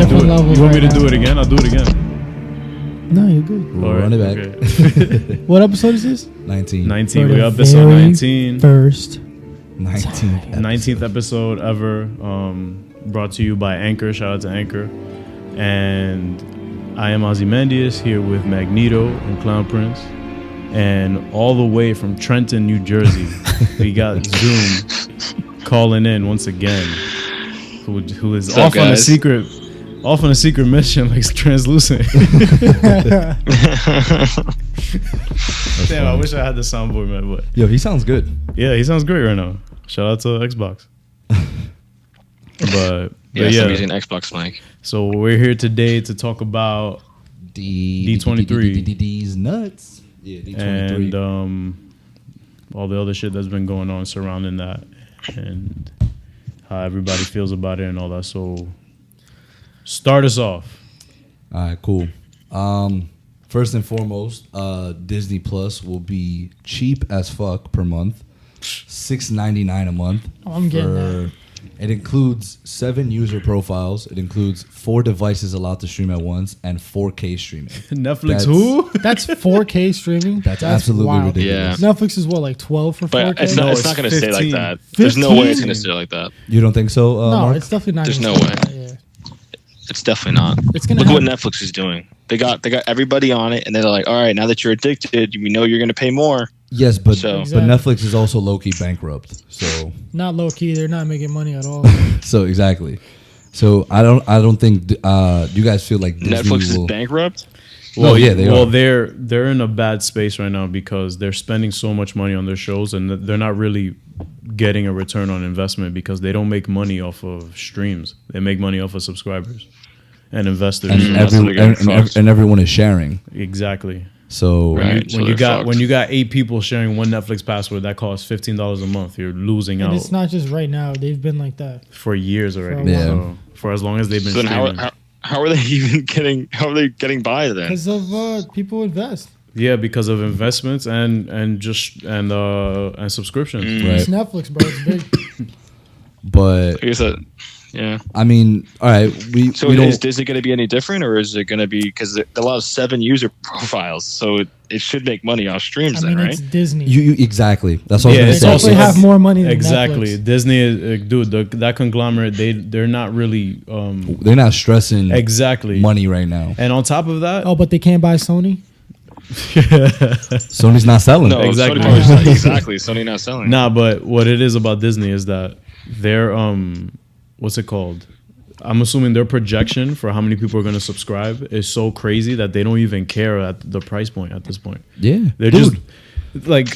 different level. You want me to do it again? I'll do it again. No, you're good. We'll run it back. Okay. What episode is this? 19. 19. For We the up episode very 19. First 19th. 19th episode ever. Brought to you by Anchor. Shout out to Anchor. And I am Ozymandias here with Magneto and Clown Prince. And all the way from Trenton, New Jersey, we got Zoom calling in once again. Who is off on a secret mission like translucent. Damn, I wish I had the soundboard, man. But Yo, he sounds good. yeah, he sounds great right now. Shout out to Xbox. But Yes, yeah, I'm using an Xbox mic. so we're here today to talk about D23. D's nuts. Yeah, D23. and all the other shit that's been going on surrounding that, and how everybody feels about it and all that. So start us off. All right, cool. First and foremost, Disney Plus will be cheap as fuck per month. $6.99 a month. Oh, I'm getting that. It includes 7 user profiles. It includes 4 devices allowed to stream at once and 4K streaming. Netflix, That's- who? That's 4K streaming. That's absolutely wild. ridiculous. Netflix is what, like 12 for 4K? But it's No, not, it's it's not going to stay like 15. that. There's no way it's 15? going to stay like that. You don't think so, No, Mark? it's definitely not. There's gonna no stay way. like that, yeah. It's definitely not. It's gonna Look what happen. Netflix is doing. They got everybody on it, and they're like, all right, now that you're addicted, we know you're going to pay more. Yes, but So- but Netflix is also low-key bankrupt. So Not low key. They're not making money at all. exactly. So I don't think do you guys feel like Disney Netflix will is bankrupt. Well, yeah, they well, are. they're in a bad space right now because they're spending so much money on their shows and they're not really getting a return on investment because they don't make money off of streams. They make money off of subscribers and investors. and, That's what they're getting fucked. and everyone is sharing. Exactly. So Right. So When you they're got fucked. 8 people sharing one Netflix password that costs $15 a month, you're losing And out it's not just right now. They've been like that. for years already. Yeah. So for as long as they've been So then streaming. how are they even getting? How are they getting by then? Because of people invest. Yeah, because of investments and subscriptions. Right. It's Netflix, bro. It's big. but I guess that. Yeah. I mean, all right, So we is don't. Disney going to be any different, or is it going to be because they allow 7 user profiles, so it should make money off streams I then, mean, right? it's Disney. You exactly. That's what Yeah, I they was gonna it's say. definitely also- have more money than Exactly. Netflix. Disney is, dude, that conglomerate, they're not really They're not stressing exactly money right now. And on top of that, Oh, but they can't buy Sony? Sony's not selling. No, Exactly. exactly. Sony not selling. nah, but what it is about Disney is that their what's it called? I'm assuming their projection for how many people are going to subscribe is so crazy that they don't even care at the price point at this point. Yeah, They're Dude, just like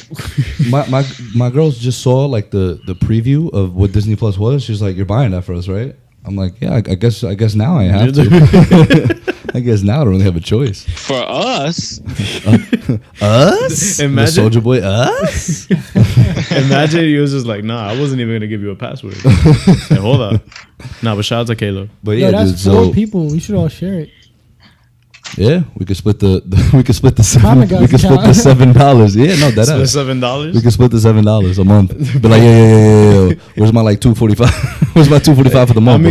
my girls just saw like the preview of what Disney Plus was. She's like, "You're buying that for us, right?" I'm like, "Yeah, I guess now I have to." I guess now I don't really have a choice. For us, Us? Imagine- the Soldier Boy. Us? imagine he was just like, nah, I wasn't even going to give you a password. Like, hold up. Nah, but shout out to Kayla. But Yo, yeah, that's dude. 4 So people. We should all share it. yeah, we could split the Mama $7. got We could split the $7. Yeah, no, that So is. $7. We could split the $7 a month. But like, yeah. Where's my like $245? Where's my $245 for the I month?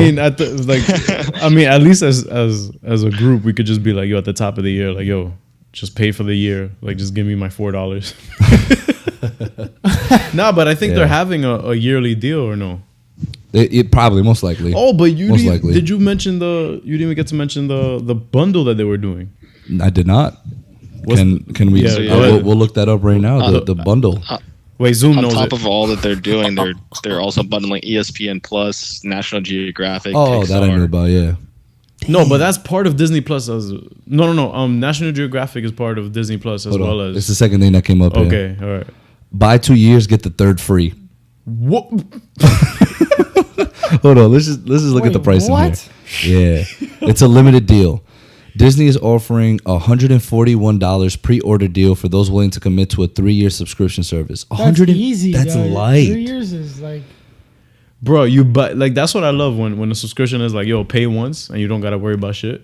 mean, at least as a group, we could just be like, yo, at the top of the year, like, yo, just pay for the year. Like, just give me my $4. Nah, but I think Yeah. they're having a yearly deal or no? It probably most likely. Oh, but you Most didn't, likely. did you mention you didn't even get to mention the bundle that they were doing? I did not. What's- Can we? Yeah, yeah. We'll look that up right now. The bundle. Wait, Zoom on knows top it. of all that they're doing, they're also bundling ESPN Plus, National Geographic. Oh, that I Pixar. knew about. Yeah. No, but that's part of Disney Plus. No. National Geographic is part of Disney Plus as Hold well on. as. It's the second thing that came up. Here. Okay, all right. Buy 2 years, get the third free. What? Hold on. Let's just look at the Wait, price what? in here. Yeah, it's a limited deal. Disney is offering $141 pre-order deal for those willing to commit to a 3-year subscription service. That's easy. That's yo. light. 3 years is like... Bro, you but like that's what I love when the subscription is like, yo, pay once and you don't gotta worry about shit.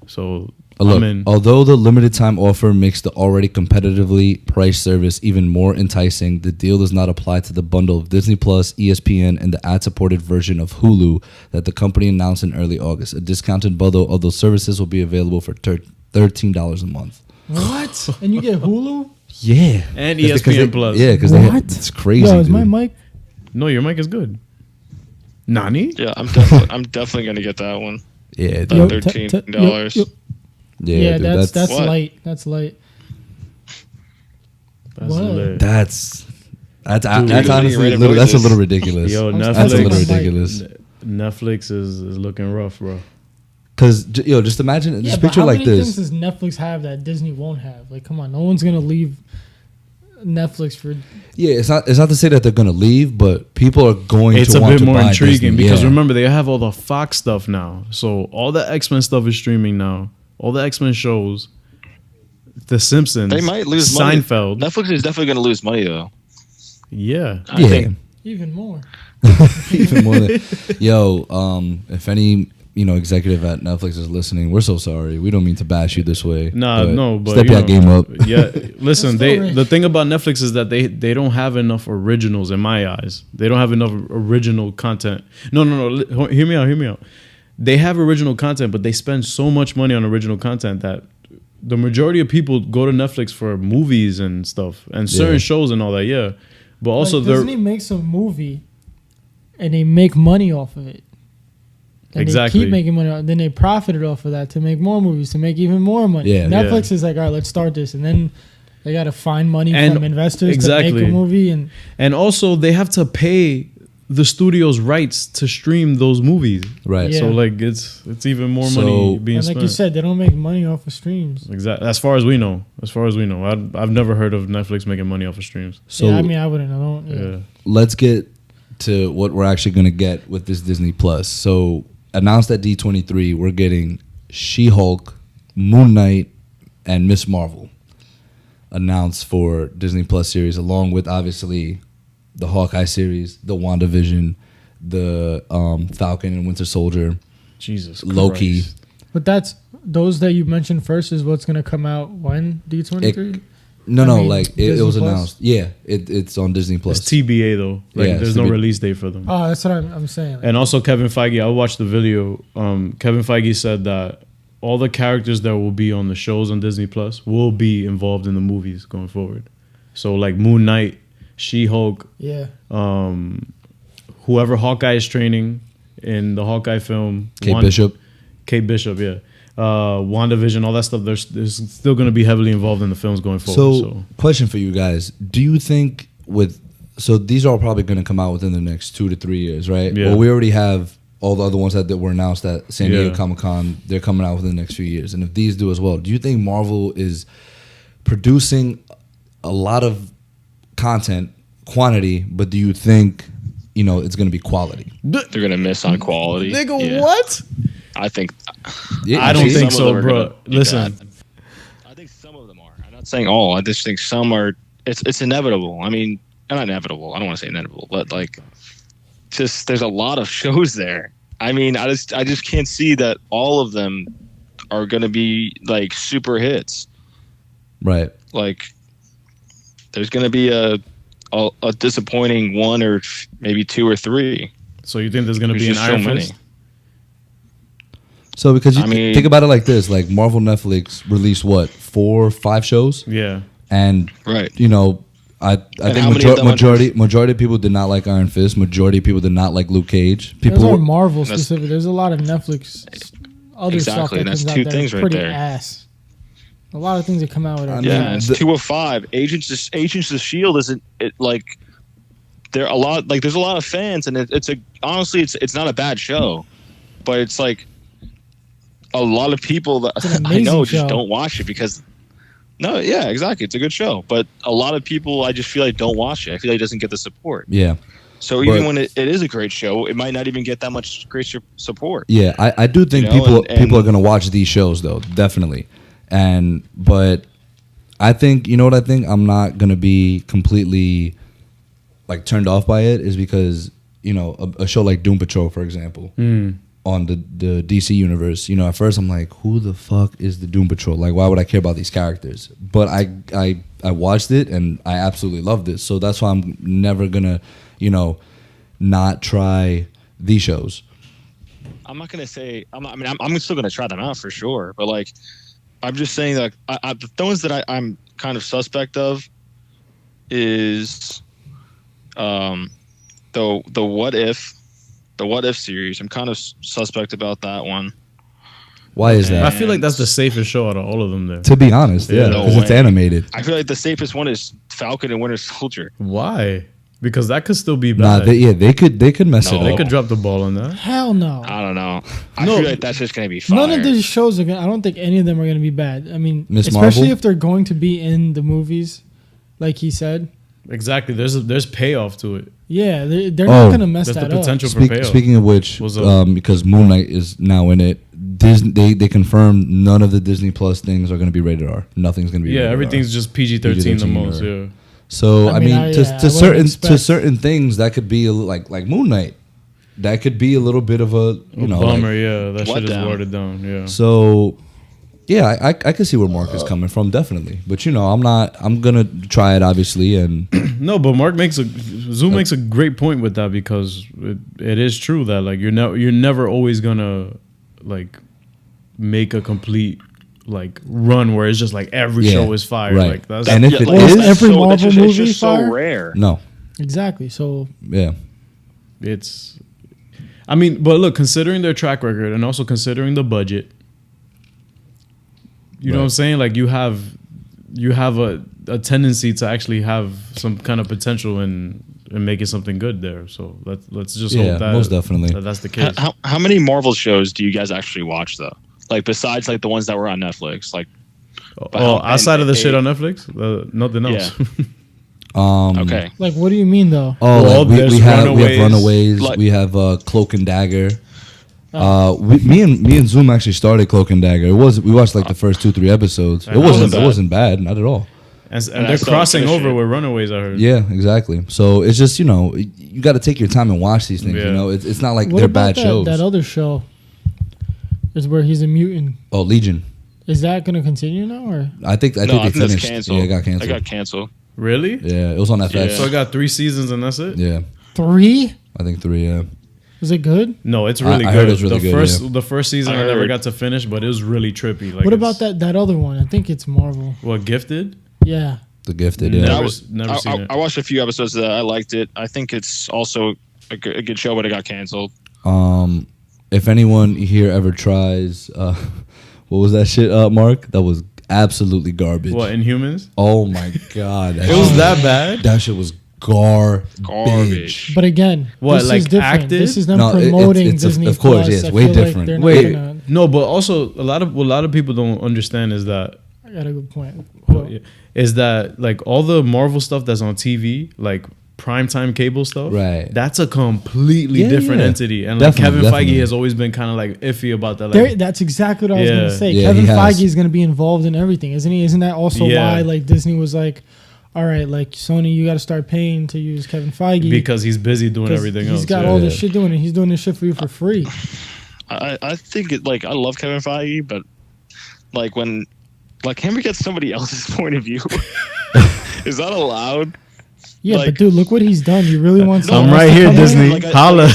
So Look, I'm in. although the limited time offer makes the already competitively priced service even more enticing, the deal does not apply to the bundle of Disney Plus, ESPN, and the ad-supported version of Hulu that the company announced in early August. A discounted bundle of those services will be available for $13 a month. What? And you get Hulu? Yeah, And 'Cause ESPN they- Plus. Yeah, because What? it's crazy. Yo, is my dude. mic? No, your mic is good. Nani? Yeah, I'm definitely gonna get that one. Yeah, That dude. $13. Yeah, dude, that's What? light. That's light. That's What? lit. That's that's Dude, honestly random that's a noises. little ridiculous. Yo, I'm That's a testing little my mic. ridiculous. Netflix is looking rough, bro. Cause just imagine, Yeah, just but picture how like many this. things does Netflix have that Disney won't have? Like, come on, no one's gonna leave Netflix for. Yeah, it's not to say that they're gonna leave, but people are going It's to a want bit to more buy intriguing Disney. because Yeah. remember, they have all the Fox stuff now. So all the X-Men stuff is streaming now. All the X-Men shows. The Simpsons. They might lose money. Seinfeld. Netflix is definitely gonna lose money though. Yeah. I yeah, think Even more. even more than if any executive at Netflix is listening, we're so sorry. We don't mean to bash you this way. But step your game up. Yeah, listen. still rich. The thing about Netflix is that they don't have enough originals in my eyes. They don't have enough original content. No. Hear me out. They have original content, but they spend so much money on original content that the majority of people go to Netflix for movies and stuff and certain Yeah. shows and all that. Yeah, but also like, they're Disney makes a movie, and they make money off of it. And Exactly. they keep making money. Then they profited off of that to make more movies, to make even more money. Yeah. Netflix is like, all right, let's start this, and then they got to find money And from investors to exactly. make a movie, and also they have to pay the studio's rights to stream those movies. Right. Yeah. So like it's even more So- money being like spent. you said, they don't make money off of streams. Exactly. As far as we know. I've never heard of Netflix making money off of streams. So Yeah, I mean, I wouldn't. I don't. Yeah. Yeah. let's get to what we're actually gonna get with this Disney Plus. So announced at D23, we're getting She-Hulk, Moon Knight, and Miss Marvel announced for Disney Plus series, along with obviously the Hawkeye series, the WandaVision, the Falcon and Winter Soldier, Jesus Loki. Christ. But that's those that you mentioned first is what's going to come out when D23. No, I no, mean, like it Disney was Plus? announced. Yeah, it's on Disney Plus. It's TBA though. Like Yeah, there's it's no TBA. release date for them. Oh, that's what I'm saying. Like, And also Kevin Feige, I watched the video. Kevin Feige said that all the characters that will be on the shows on Disney Plus will be involved in the movies going forward. So like Moon Knight, She-Hulk, yeah. whoever Hawkeye is training in the Hawkeye film, Kate Bishop. Kate Bishop, yeah. WandaVision, all that stuff, there's still going to be heavily involved in the films going forward. So, question for you guys: do you think so these are all probably going to come out within the next 2 to 3 years, right? Yeah. Well, we already have all the other ones that were announced at San Diego Yeah. Comic-Con. They're coming out within the next few years, and if these do as well, do you think Marvel is producing a lot of content quantity, but do you think it's going to be quality? they're gonna miss on quality. Nigga, Yeah. what? I think. Yeah, I don't see? think some so, of them are bro. gonna be Listen. bad. I think some of them are. I'm not saying all. I just think some are. It's inevitable. I mean, not inevitable. I don't want to say inevitable, but like, just there's a lot of shows there. I mean, I just can't see that all of them are gonna be like super hits. Right. Like, there's gonna be a disappointing one or maybe 2 or 3. So you think there's going to There's be an just so Iron many. Fist? So because you I mean- think about it like this, like Marvel Netflix released what 4 or 5 shows, Yeah. and Right. I think how many of them majority of people did not like Iron Fist. Majority of people did not like Luke Cage. Those People are Marvel That's- specific. There's a lot of Netflix other stuff Exactly, that that's comes out 2 that things is right pretty there. ass. A lot of things that come out with I are mean, Yeah, it's the- 2 of 5. Agents of Shield isn't it like there a lot like there's a lot of fans and honestly it's not a bad show, but it's like a lot of people that It's an I know amazing just show. don't watch it because no, yeah, exactly, it's a good show, but a lot of people I just feel like don't watch it. I feel like it doesn't get the support. yeah. So even But- when it is a great show, it might not even get that much great support. Yeah, I do think You know, people and- people are gonna watch these shows though, definitely. But I think what I think I'm not gonna be completely like turned off by it is because a show like Doom Patrol, for example, on the DC universe, you know, at first I'm like, who the fuck is the Doom Patrol? Like, why would I care about these characters? But I watched it and I absolutely loved it. So that's why I'm never gonna, you know, not try these shows. I'm not gonna say. I'm still gonna try them out for sure. But like, I'm just saying that the ones that I'm kind of suspect of is the what if series. I'm kind of suspect about that one. Why is that? I feel like that's the safest show out of all of them there. To be honest, yeah, No because it's way. animated. I feel like the safest one is Falcon and Winter Soldier. Why? Because that could still be Nah, bad. they could mess No. it They up. could drop the ball on that. Hell no. I don't know. I No. feel like that's just gonna be fire. None of these shows are gonna. I don't think any of them are gonna be bad. I mean, Miss especially Marvel? if they're going to be in the movies, like he said. Exactly. There's payoff to it. Yeah, they're Oh. not gonna mess There's that the up. potential for payoff. Speaking of which, What's up? because Moon Knight is now in it, Disney they confirmed none of the Disney Plus things are going to be rated R. Nothing's going to be. Yeah, rated everything's R. just PG-13 the PG-13 most. or- Yeah. So I mean, I to wouldn't certain to expect- certain things that could be like Moon Knight, that could be a little bit of a you know Bummer. like- Yeah, that shit is letdown. watered down. Yeah. so. Yeah, I can see where Mark is coming from, definitely. But you know, I'm gonna try it obviously, and No, but Mark makes a great point with that because it is true that like you're never always gonna like make a complete like run where it's just like every Yeah, show is fire. right. Like that's And if it like, is- that's Every Marvel it's movie just so fire? rare. no, Exactly. So yeah, it's. I mean, but look, considering their track record and also considering the budget, you know what I'm Right. saying? Like you have a tendency to actually have some kind of potential in making something good there. So let's just Yeah, hope that most definitely. that's the case. How many Marvel shows do you guys actually watch though? Like besides like the ones that were on Netflix, like Oh, outside of the and shit a- on Netflix, nothing else. okay. like, what do you mean though? Oh, Well, like we there's have Runaways. Runaways. Like- We have Cloak and Dagger. Me and Zoom actually started Cloak and Dagger. We watched like the first 2-3 episodes. And It that wasn't wasn't it wasn't bad, not at all. And I they're still crossing finished over it. with Runaways. I heard. Yeah, exactly. So it's just you got to take your time and watch these things. Yeah. You know, it's not like What they're about bad shows. that other show? Is where he's a mutant. Oh, Legion. Is that going to continue now, or I think No, they I think that's finished. canceled. Yeah, it got canceled. I got canceled. Really? Yeah, it was on FX. Yeah. So I got 3 seasons and that's it. Yeah, 3? I think 3. Yeah. Is it good? No, it's really I good. heard it was really the good, first yeah. the first season I I never heard. got to finish, but it was really trippy. Like What about it's- that other one? I think it's Marvel. What, Gifted? Yeah. The Gifted. Never Yeah. never seen it. I watched a few episodes of that. I liked it. I think it's also a good show, but it got canceled. If anyone here ever tries, what was that shit, Mark? That was absolutely garbage. What, Inhumans? Oh my god, It was that bad? That shit was garbage. Garbage. But again, What, this like is different. acted? This is them No, promoting it's Disney of course, Plus. yeah, it's I way feel like different. they're not Wait. gonna- No, but also what a lot of people don't understand is that I got a good point. is that like all the Marvel stuff that's on TV, like primetime cable stuff, Right. That's a completely Yeah, different yeah. entity. And like Definitely, Kevin definitely. Feige has always been kind of like iffy about that. There, Like, that's exactly what I was Yeah. going to say. Yeah, Kevin he has. Feige is going to be involved in everything, isn't he? Isn't that also Yeah. why like Disney was like, all right, like Sony, you got to start paying to use Kevin Feige because he's busy doing 'cause everything he's else. got yeah. all this shit doing it. He's doing this shit for you for free. I think it like I love Kevin Feige, but like when like can we get somebody else's point of view? Is that allowed? Yeah, Like- but dude, look what he's done. You really want I'm someone right else to here, come in? Disney. Holla.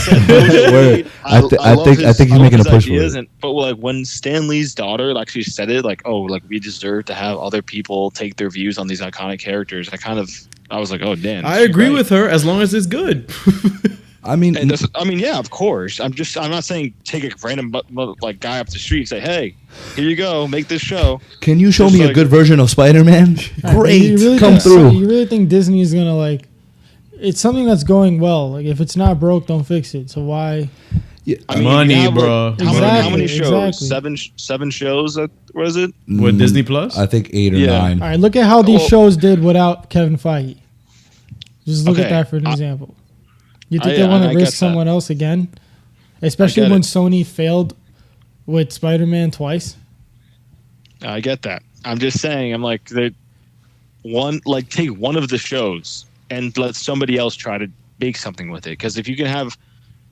Word. I love think his he's making a push for ideas, it. but like when Stan Lee's daughter actually said it, like, oh, like we deserve to have other people take their views on these iconic characters. I was like, oh damn. I she's agree right. with her as long as it's good. I mean, And yeah, of course. I'm not saying take a random like guy up the street and say, hey, here you go, make this show. can you show just me a like- good version of Spider-Man? Great, You really come think, through. You really think Disney is gonna like? It's something that's going well. Like if it's not broke, don't fix it. So why? I mean, Money, you have, like, bro. how many Exactly, shows? exactly. Seven shows. Was it? With Disney Plus? I think 8 or Yeah. 9. All right, look at how these Well- shows did without Kevin Feige. Just look at Okay, that for an example. You think I- they want I to get risk that. someone else again? Especially get when it. Sony failed with Spider-Man twice. I get that. I'm just saying. I'm like they take one of the shows and let somebody else try to make something with it. Because if you can have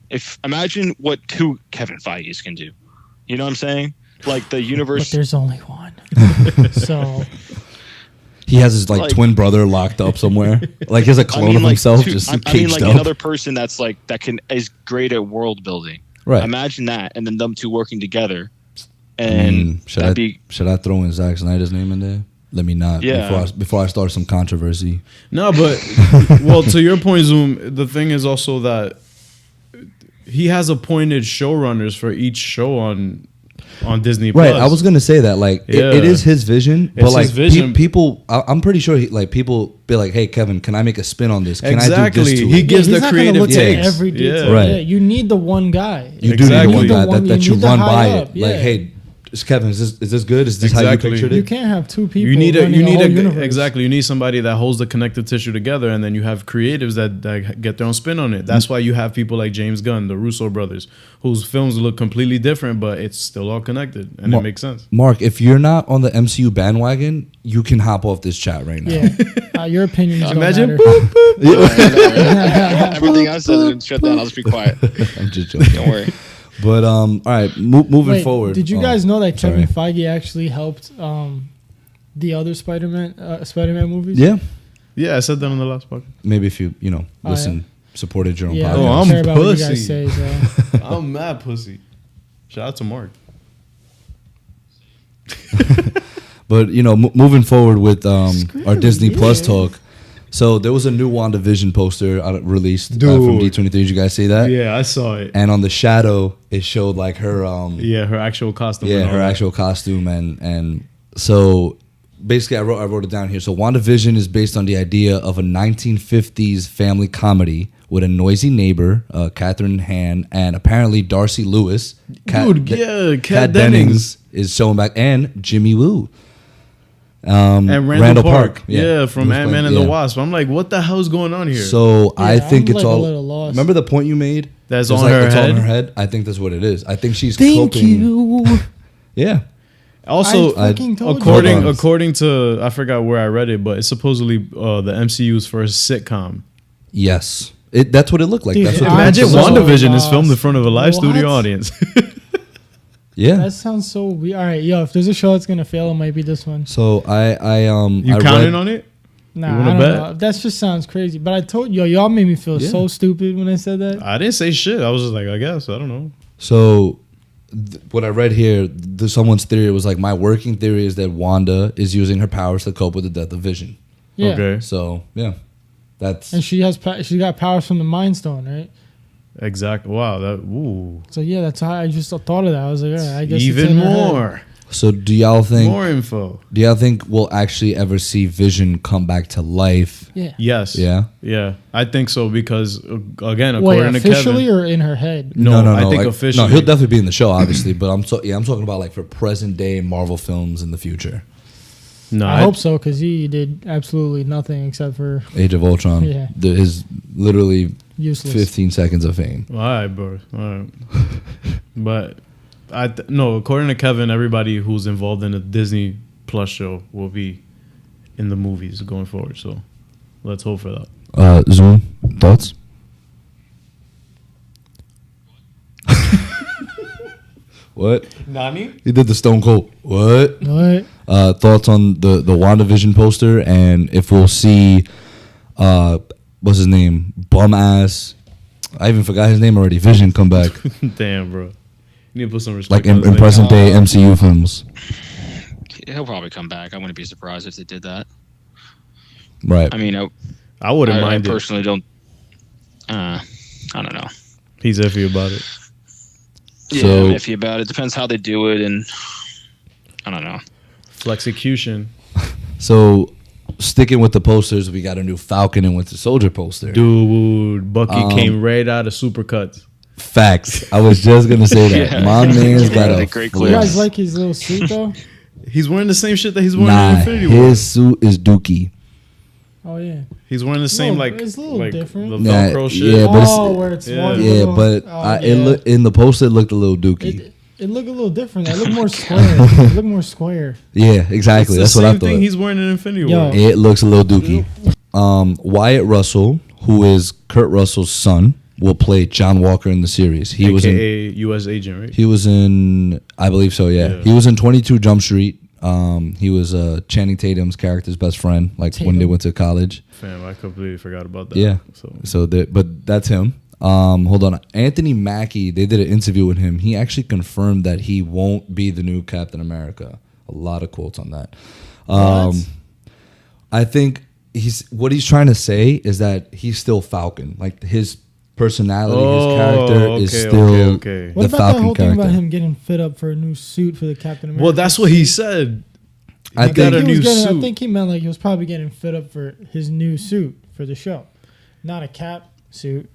if imagine what 2 Kevin Feige's can do. You know what I'm saying? Like the But universe. there's only one. So He has his like twin brother locked up somewhere. Like he has a clone of himself just caged like up. another person that's like is great at world building. Right. Imagine that, and then them 2 working together, and should I throw in Zack Snyder's name in there? Let me not. Yeah. Before I start some controversy. No, but well, to your point, Zoom. The thing is also that he has appointed showrunners for each show on Disney Plus. Right, I was gonna say that. Like, it is his vision, but It's like his vision. people, I'm pretty sure people be like, "Hey, Kevin, can I make a spin on this? Can Exactly. I do this to He it?" gives he's the not gonna creative look at takes. every Yeah. detail. Right. Yeah, you need the one guy. You Exactly. do need one guy You that you need the run high by up, it. Like, yeah. hey, Kevin, is this good? Is this how Exactly. you pictured You it? can't have 2 people. You need a running whole universe. exactly. You need somebody that holds the connective tissue together, and then you have creatives that get their own spin on it. That's why you have people like James Gunn, the Russo brothers, whose films look completely different, but it's still all connected, and it makes sense. Mark, if you're not on the MCU bandwagon, you can hop off this chat right now. Yeah, your opinions don't Imagine, matter. boop, boop. Everything else says shut down. I'll just be quiet. I'm just joking. Don't worry. But all right, moving Wait, forward. did you guys know that sorry. Kevin Feige actually helped the other Spider-Man movies? Yeah, Yeah, I said that on the last podcast. maybe if you Oh, listen, supported your own Yeah, podcast. Oh, I don't I'm care about what you pussy. guys say. So. I'm mad pussy. Shout out to Mark. But moving forward with our Disney Plus yeah. talk. So there was a new WandaVision poster released from Dude. D23. Did you guys see that? Yeah, I saw it. And on the shadow, it showed like her Yeah, her actual costume. yeah, and all her that. actual costume and so basically I wrote it down here. So WandaVision is based on the idea of a 1950s family comedy with a noisy neighbor, Catherine Han, and apparently Darcy Lewis. Dude, yeah, Kat Dennings. is showing back, and Jimmy Woo. And Randall Park. Yeah, He from was Ant-Man playing- and the yeah. Wasp. I'm like, what the hell's going on here? So I Yeah, think I'm it's like a all. little lost. Remember the point you made? That's It's on her it's head? on her head. I think that's what it is. I think she's Thank coping. you. Yeah. Also, I fucking told you. according to I forgot where I read it, but it's supposedly the MCU's first sitcom. Yes. That's what it looked like. Dude, That's what I'm Imagine so WandaVision is lost. filmed in front of a live What? studio audience. Yeah. That sounds so weird. All right, yo, if there's a show that's gonna fail, it might be this one. So You I counting read, on it? Nah, You wanna I don't bet? know. That just sounds crazy. But I told y'all made me feel Yeah. so stupid when I said that. I didn't say shit. I was just like, I guess. I don't know. So what I read here, someone's theory was like, my working theory is that Wanda is using her powers to cope with the death of Vision. Yeah. Okay. So yeah, that's And she got powers from the Mind Stone, right? Exactly. Wow. That. Ooh. So yeah, that's how I just thought of that. I was like, all right, I guess it's Even in her head. more. so. Do y'all think? More info. Do y'all think we'll actually ever see Vision come back to life? Yeah. Yes. Yeah. Yeah. I think so because again, Wait, according to officially Kevin. or in her head? No, I think like, officially. No, he'll definitely be in the show, obviously. But I'm talking about like for present day Marvel films in the future. No, I hope so because he did absolutely nothing except for Age of Ultron. Yeah. His literally useless. 15 seconds of fame. All right, bro. All right. But no, according to Kevin, everybody who's involved in a Disney Plus show will be in the movies going forward. So let's hope for that. Zoom thoughts? What? Nani? He did the Stone Cold. What? What? Thoughts on the WandaVision poster and if we'll see what's his name? Bum ass. I even forgot his name already. Vision come back. Damn, bro. You need to put some respect. Like on in his name. present day MCU films. He'll probably come back. I wouldn't be surprised if they did that. Right. I mean, I wouldn't I mind it. personally don't. I don't know. He's iffy about it. Yeah, So- I'm iffy about it. Depends how they do it, and I don't know. Flexecution. So sticking with the posters, we got a new Falcon and Winter Soldier poster. Dude, Bucky came right out of Supercuts. Facts. I was just gonna say that. Yeah. My man's got Yeah, a great You clip. guys like his little suit though? He's wearing the same shit that he's wearing Nah, in Infinity War. his suit is dookie. Oh yeah. He's wearing the same little- like it's a little like different. the Yeah, Velcro shit. yeah, but it's- Oh, where it's Yeah. one Yeah, little- but oh, it in the poster it looked a little dookie. It looked a little different. It looked more square. It looked more square. Yeah, exactly. It's That's the what I same thing thought. he's wearing in Infinity Yo. War. It looks a little dookie. Wyatt Russell, who is Kurt Russell's son, will play John Walker in the series. He was in AKA U.S. agent, right? He was in, I believe so. Yeah, he was in 22 Jump Street. He was Channing Tatum's character's best friend, like when they went to college. Fam, I completely forgot about that. Yeah. But that's him. Hold on, Anthony Mackie. They did an interview with him. He actually confirmed that he won't be the new Captain America. A lot of quotes on that. I think what he's trying to say is that he's still Falcon. Like his personality, his character is still okay. What the about Falcon that whole character. thing about him getting fit up for a new suit for the Captain America? Well, that's what he said. I think a new suit. I think he meant like he was probably getting fit up for his new suit for the show, not a Cap suit.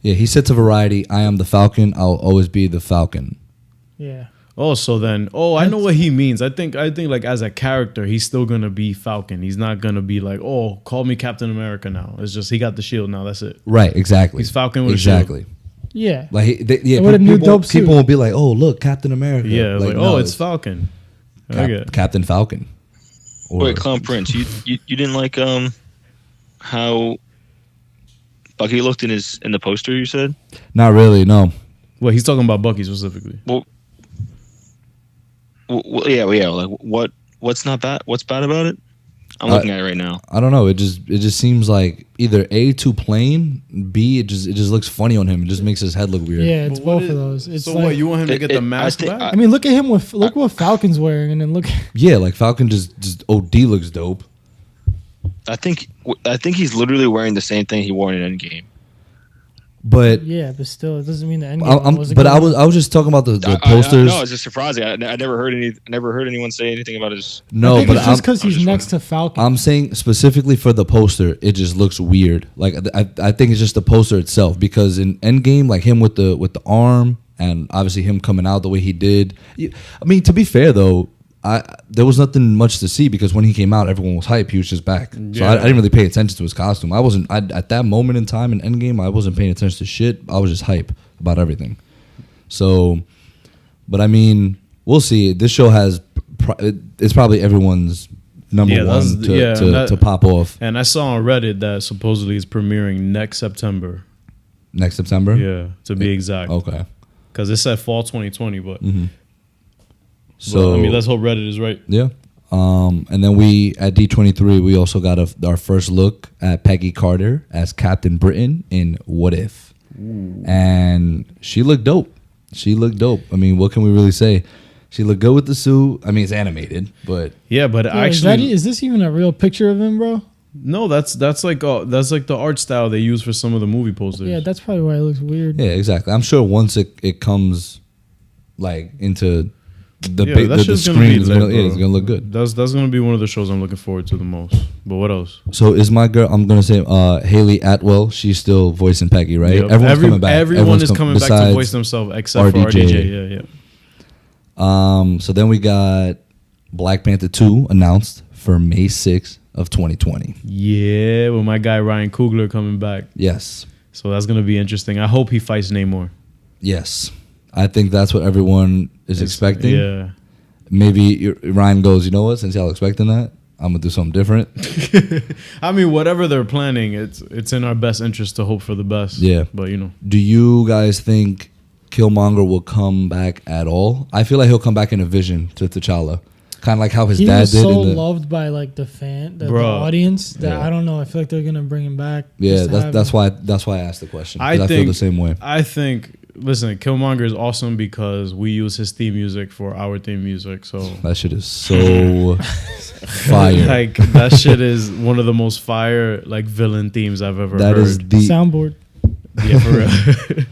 Yeah, he said to Variety, "I am the Falcon. I'll always be the Falcon." Yeah. Oh, so then, I know what he means. I think like as a character, he's still gonna be Falcon. He's not gonna be like, oh, call me Captain America now. It's just he got the shield now. That's it. Right, exactly. He's Falcon with exactly. a shield. Yeah. Like with a new dope suit. people will be like, "Oh, look, Captain America." Yeah, like no, it's Falcon. Captain Falcon. Or, Wait, Clown Prince, you didn't like how Bucky looked in the poster? You said Not really. No. Well, he's talking about Bucky specifically. Well, yeah. Like what's not bad? What's bad about it? I'm looking at it right now. I don't know. It just seems like either A, too plain, B, it just looks funny on him. It just makes his head look weird. Yeah, it's both of those. It's so like, what? You want him to get the mask back? I mean, look at him look what Falcon's wearing, and then look. Yeah, like Falcon just OD looks dope. I think he's literally wearing the same thing he wore in Endgame. But Yeah, but still, it doesn't mean the end. I was just talking about the posters. No, it's just surprising. I never heard anyone say anything about his. No, I think but it's just because he's next to Falcon. I'm saying specifically for the poster, it just looks weird. Like I think it's just the poster itself, because in Endgame, like him with the arm, and obviously him coming out the way he did. I mean, to be fair though, there was nothing much to see, because when he came out, everyone was hype. He was just back, so I didn't really pay attention to his costume. I wasn't at that moment in time in Endgame. I wasn't paying attention to shit. I was just hype about everything. So, but I mean, we'll see. This show it's probably everyone's number one to pop off. And I saw on Reddit that supposedly it's premiering next September. Next September? Yeah, to be exact. Okay. Because it said fall 2020, but. So I mean, let's hope Reddit is right. Yeah. And then we at D23 we also got our first look at Peggy Carter as Captain Britain in What If. Ooh. And she looked dope. I mean, what can we really say? She looked good with the suit. I mean, it's animated, but actually, is this even a real picture of him, bro? No, that's like the art style they use for some of the movie posters. Yeah, that's probably why it looks weird. Yeah, exactly. I'm sure once it comes like into the screen, it's gonna look good. That's gonna be one of the shows I'm looking forward to the most. But what else? So is my girl? I'm gonna say Haley Atwell. She's still voicing Peggy, right? Yep. Everyone's coming back. Everyone is coming back to voice themselves except for RDJ. Yeah. So then we got Black Panther 2 announced for May 6th of 2020. Yeah, with my guy Ryan Coogler coming back. Yes. So that's gonna be interesting. I hope he fights Namor. Yes. I think that's what everyone is expecting. Yeah. Maybe Ryan goes, you know what? Since y'all expecting that, I'm gonna do something different. I mean, whatever they're planning, it's in our best interest to hope for the best. Yeah. But do you guys think Killmonger will come back at all? I feel like he'll come back in a vision to T'Challa, kind of like how his dad did. He was so loved by like the audience that I don't know. I feel like they're gonna bring him back. Yeah, that's why I asked the question. I feel the same way. I think. Listen, Killmonger is awesome because we use his theme music for our theme music. So that shit is so fire. Like that shit is one of the most fire like villain themes I've ever heard. That is the soundboard. Yeah, for real.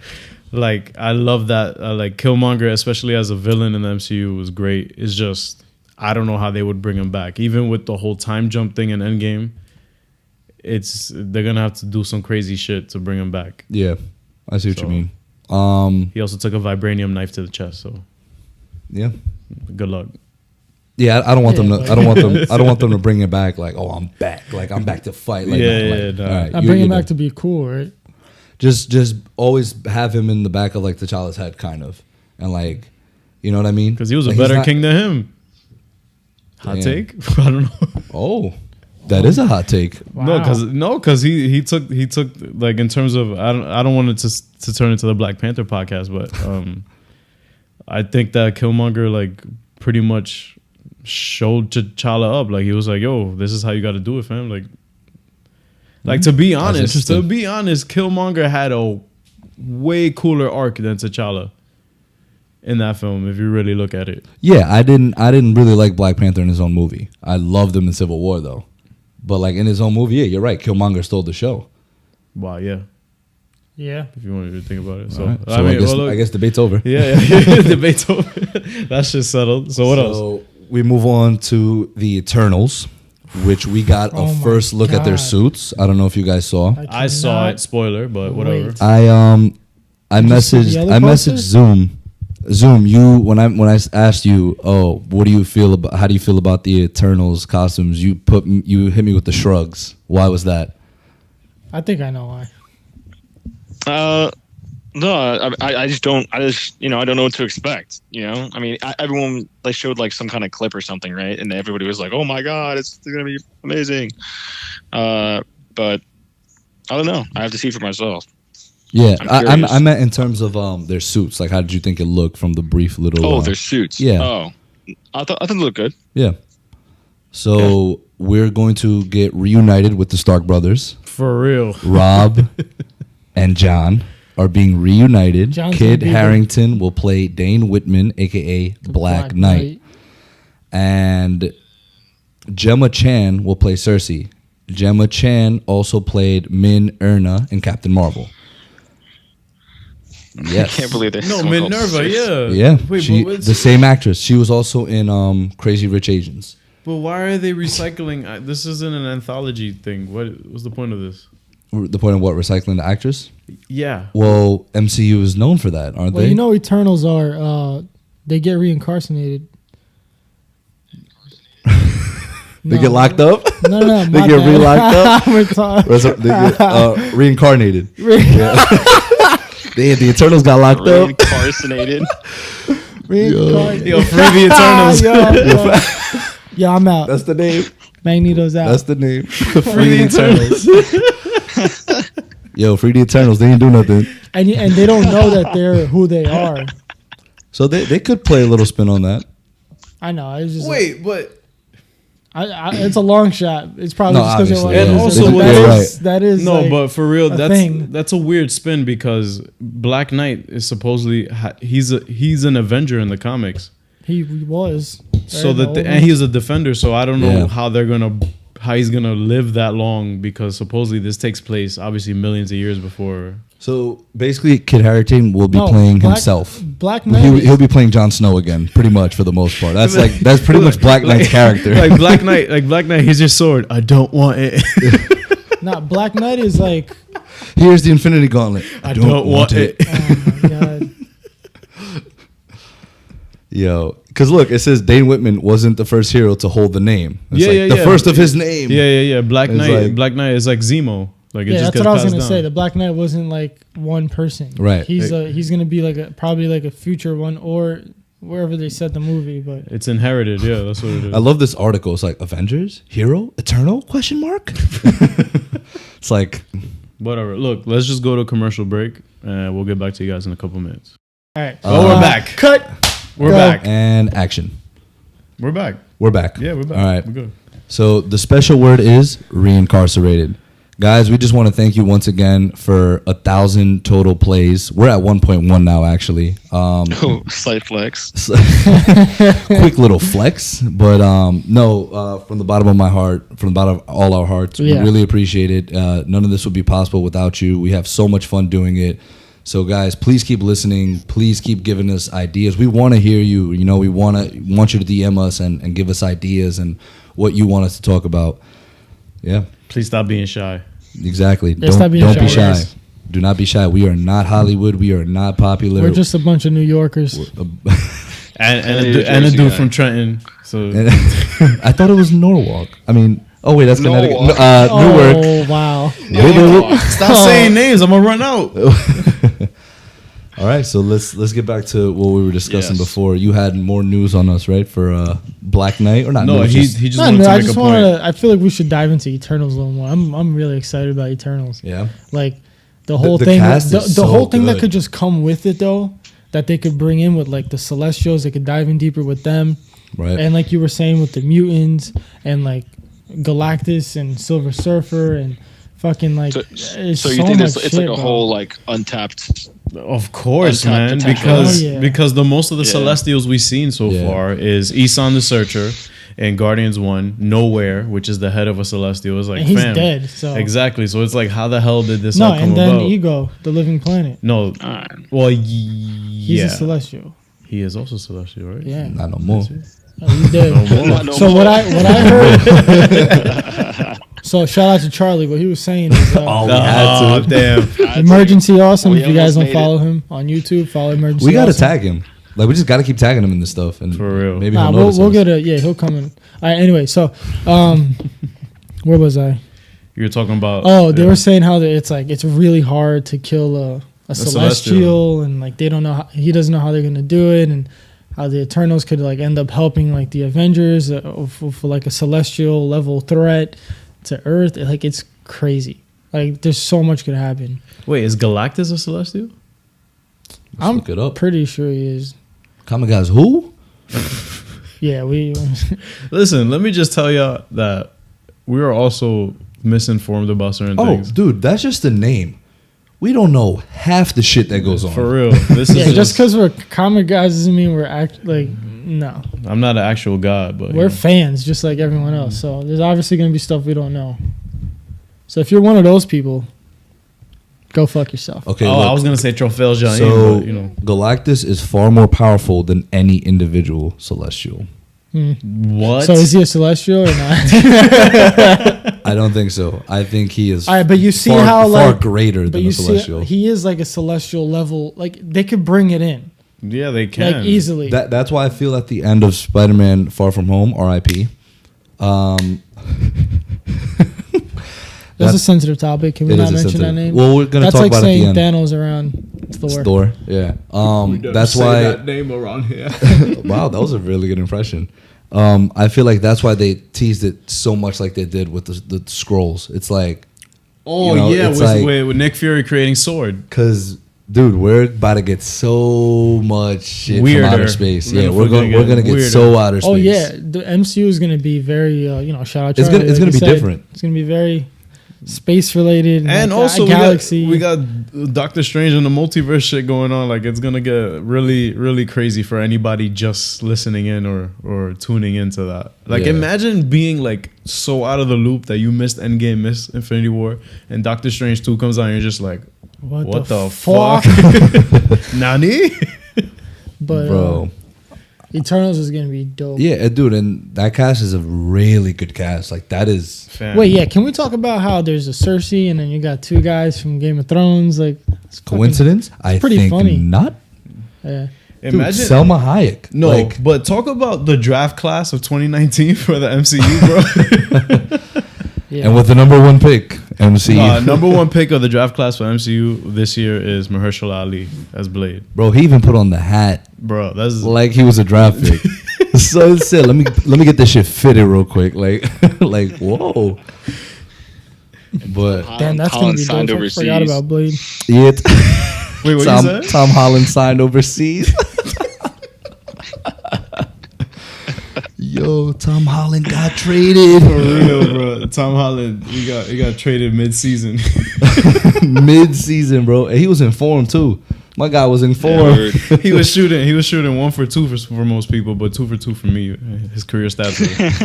Like I love that. Like Killmonger, especially as a villain in the MCU, was great. It's just I don't know how they would bring him back, even with the whole time jump thing in Endgame. They're gonna have to do some crazy shit to bring him back. Yeah, I see what you mean. He also took a vibranium knife to the chest, so yeah, good luck. Yeah, I don't want them to. I don't want them to bring it back. Like, oh, I'm back. Like, I'm back to fight. Like, no. All right, I bring him back to be cool, right? Just always have him in the back of like T'Challa's head, kind of, and like, you know what I mean? Because he was a better king than him. Hot take? I don't know. That is a hot take. Wow. No, because he took like in terms of I don't want it to turn into the Black Panther podcast, but I think that Killmonger like pretty much showed T'Challa up. Like he was like, "Yo, this is how you got to do it, fam." Like to be honest, Killmonger had a way cooler arc than T'Challa in that film. If you really look at it, Yeah, I didn't really like Black Panther in his own movie. I loved him in Civil War though, but like in his own movie, yeah, you're right. Killmonger stole the show. wow, yeah. Yeah. If you wanted to think about it, so, All right. So I guess debate's over. yeah, debate's over. That shit's settled. So what else? So we move on to the Eternals, which we got Oh a my first look at their God. suits. I don't know if you guys saw. I saw cannot it. Spoiler, but whatever. wait. I Did you see the other messaged posters? Zoom. You when I asked you, oh, what do you feel about? How do you feel about the Eternals costumes? You hit me with the shrugs. Why was that? I think I know why. No, I just don't. I don't know what to expect. I mean, everyone they showed like some kind of clip or something, right? And everybody was like, "Oh my god, it's gonna be amazing." But I don't know. I have to see for myself. Yeah, I'm curious. I meant in terms of their suits. Like, how did you think it looked from the brief little? Oh, their suits. yeah. Oh, I thought they looked good. Yeah. So we're going to get reunited with the Stark brothers. For real. Rob and John are being reunited. John's Kid gonna be Harington will play Dane Whitman, aka The Black Knight. And Gemma Chan will play Cersei. Gemma Chan also played Min Erna in Captain Marvel. Yes. I can't believe this. No, Minerva. Yeah. Yeah, Wait, the same actress. She was also in Crazy Rich Asians. but why are they recycling? This isn't an anthology thing. What was the point of this? The point of what, recycling the actress? Yeah. Well, MCU is known for that, aren't Well, they? you know, Eternals are they get reincarnated. They get locked up? No, no, They my get bad. re-locked up? We're talking- They get reincarnated. The Eternals got locked up. Reincarnated. Reincarnated. Yo, free the Eternals. Yo, I'm out. That's the name. Magneto's out. That's the name. Free the Eternals. Yo, free the Eternals. They ain't do nothing. and they don't know that they're who they are. So they could play a little spin on that. I know. It's just Wait, but it's a long shot. It's probably No, just because obviously, yeah. And also that is no, like, but for real, a thing. that's a weird spin because Black Knight is supposedly he's an Avenger in the comics. he was. So right? that and he's a defender. So I don't know Yeah. how he's gonna live that long because supposedly this takes place obviously millions of years before. So basically, Kid Harington will be No, playing Black- himself. Black Knight. He'll be playing Jon Snow again, pretty much for the most part. That's pretty much Black Knight's character. Like Black Knight, here's your sword. I don't want it. Not Black Knight is like. Here's the Infinity Gauntlet. I don't want it. Oh my god. Yo, because look, it says Dane Whitman wasn't the first hero to hold the name. It's the first of his name. Yeah. Black It's Knight. like- Black Knight is like Zemo. Like it Yeah, just that's gets what I was passed gonna down. say. The Black Knight wasn't like one person. Right. He's gonna be like probably like a future one or wherever they set the movie. But It's inherited. Yeah, that's what it is. I love this article. It's like Avengers, hero, Eternal? Question mark. It's like Whatever. Look, let's just go to a commercial break, and we'll get back to you guys in a couple minutes. all right. Oh, we're back. Cut. We're Go. back. and action. We're back. We're back. Yeah, we're back. All right. We're good. So the special word is reincarcerated. Guys, we just want to thank you once again for 1,000 total plays. We're at 1.1 now, actually. Oh, slight flex. Quick little flex, but from the bottom of my heart, from the bottom of all our hearts, we Yeah. really appreciate it. None of this would be possible without you. We have so much fun doing it. So, guys, please keep listening. Please keep giving us ideas. We want to hear you. You know, we want you to DM us and give us ideas and what you want us to talk about. Yeah. Please stop being shy. Exactly. Yeah, stop being don't be shy, shy. guys. Do not be shy. We are not Hollywood. We are not popular. We're just a bunch of New Yorkers. And a dude from Trenton. So I thought it was Norwalk. I mean, oh wait, that's Connecticut. Norwalk. Newark. Oh wow. stop saying names. I'm gonna run out. All right, so let's get back to what we were discussing Yes. before. You had more news on us, right? For Black Knight or not? No, news, he just- just No, wanted no, to I make a just point. want to. I feel like we should dive into Eternals a little more. I'm really excited about Eternals. yeah. Like the whole the thing, cast the is so whole thing that good. could just come with it, though, that they could bring in with like the Celestials. They could dive in deeper with them, Right. and like you were saying with the mutants and like Galactus and Silver Surfer and fucking like. So, it's so you so think much it's like shit, a bro. whole like untapped? Of course, Untapped man, potential. because Oh, yeah. because the most of the Yeah. Celestials we've seen so Yeah. far is Isan the Searcher in Guardians 1, Nowhere, which is the head of a Celestial, is like, And he's fam. dead. So Exactly. So it's like, how the hell did this no, all come and then about? Ego, the Living Planet. No, Alright. well, He's yeah, a Celestial. he is also Celestial, right? Yeah, Not no more. oh, he's dead. Not no So more. what I heard. So shout out to Charlie. What he was saying is Oh, we Oh, had to. damn. Emergency Awesome. We If you guys almost don't made follow him on YouTube, follow Emergency. We gotta Awesome. tag him. Like we just gotta keep tagging him in this stuff, and For real. maybe Nah, he'll we'll notice us. get a he'll come in. All right. Anyway, so where was I? You were talking about. Oh, they yeah. were saying how it's like it's really hard to kill a celestial, and like they don't know how, he doesn't know how they're gonna do it, and how the Eternals could like end up helping like the Avengers for like a celestial level threat to Earth. Like it's crazy. Like there's so much could happen. Wait, is Galactus a Celestial? I'm look it up. pretty sure he is. Comic guys, who? Yeah, we. Listen, let me just tell y'all that we are also misinformed about certain Oh, things. dude, that's just the name. We don't know half the shit that goes on. For real. This is Yeah, just because we're comic guys doesn't mean we're no. I'm not an actual god, but We're fans just like everyone else. So there's obviously gonna be stuff we don't know. So if you're one of those people, go fuck yourself. Okay, oh, look, I was gonna say Trofeo Jain, so but you know Galactus is far more powerful than any individual celestial. what? So is he a celestial or not? I don't think so. I think he is. All right, but you see far, how far like, greater but than you a see celestial. he is like a celestial level. Like they could bring it in yeah, they can like easily. That's why I feel at the end of Spider-Man: Far From Home, R.I.P. That's a sensitive topic. Can we It not is a mention that sensitive- name? Well, we're gonna That's talk like about it saying at the end. Thanos around Thor. Thor, yeah. That's why. name around here. Wow, that was a really good impression. I feel like that's why they teased it so much, like they did with the scrolls. It's like, Oh You know, yeah, it's with, like- with Nick Fury creating Sword. cause dude, we're about to get so much shit Weirder. from outer space. We're Yeah, gonna we're fucking gonna get get so outer space. Oh yeah, the MCU is gonna be very shout out. It's Charlie, gonna- it's like gonna you be said. different. It's gonna be very space related And like, also galaxy. we got Doctor Strange and the multiverse shit going on. Like it's gonna get really, really crazy for anybody just listening in or tuning into that. Like Yeah. imagine being like so out of the loop that you missed Endgame, missed Infinity War, and Doctor Strange 2 comes out and you're just like, what the fuck? Nani? But Bro. Eternals is gonna be dope. Yeah, dude, and that cast is a really good cast. Like that is. Fam. Wait, yeah. Can we talk about how there's a Cersei and then you got two guys from Game of Thrones? Like it's fucking- Coincidence? I pretty think funny. not. Yeah. Dude, Imagine Selma Hayek. No, Like, but talk about the draft class of 2019 for the MCU, bro. Yeah. and with the number one pick, MCU. Number one pick of the draft class for MCU this year is Mahershala Ali as Blade. Bro, he even put on the hat Bro, that's like he was a draft pick. So it said, let me get this shit fitted real quick. Like, like whoa. But Damn, that's Holland gonna signed be dope. I overseas. forgot about Blade. yeah, wait, what Tom, you said? Tom Holland signed overseas. Yo, Tom Holland got traded For real, bro. Tom Holland, he got traded mid-season. mid-season, bro. And he was in form too. My guy was in form. Word. he was shooting 1 for 2 for most people, but 2 for 2 for me. His career stats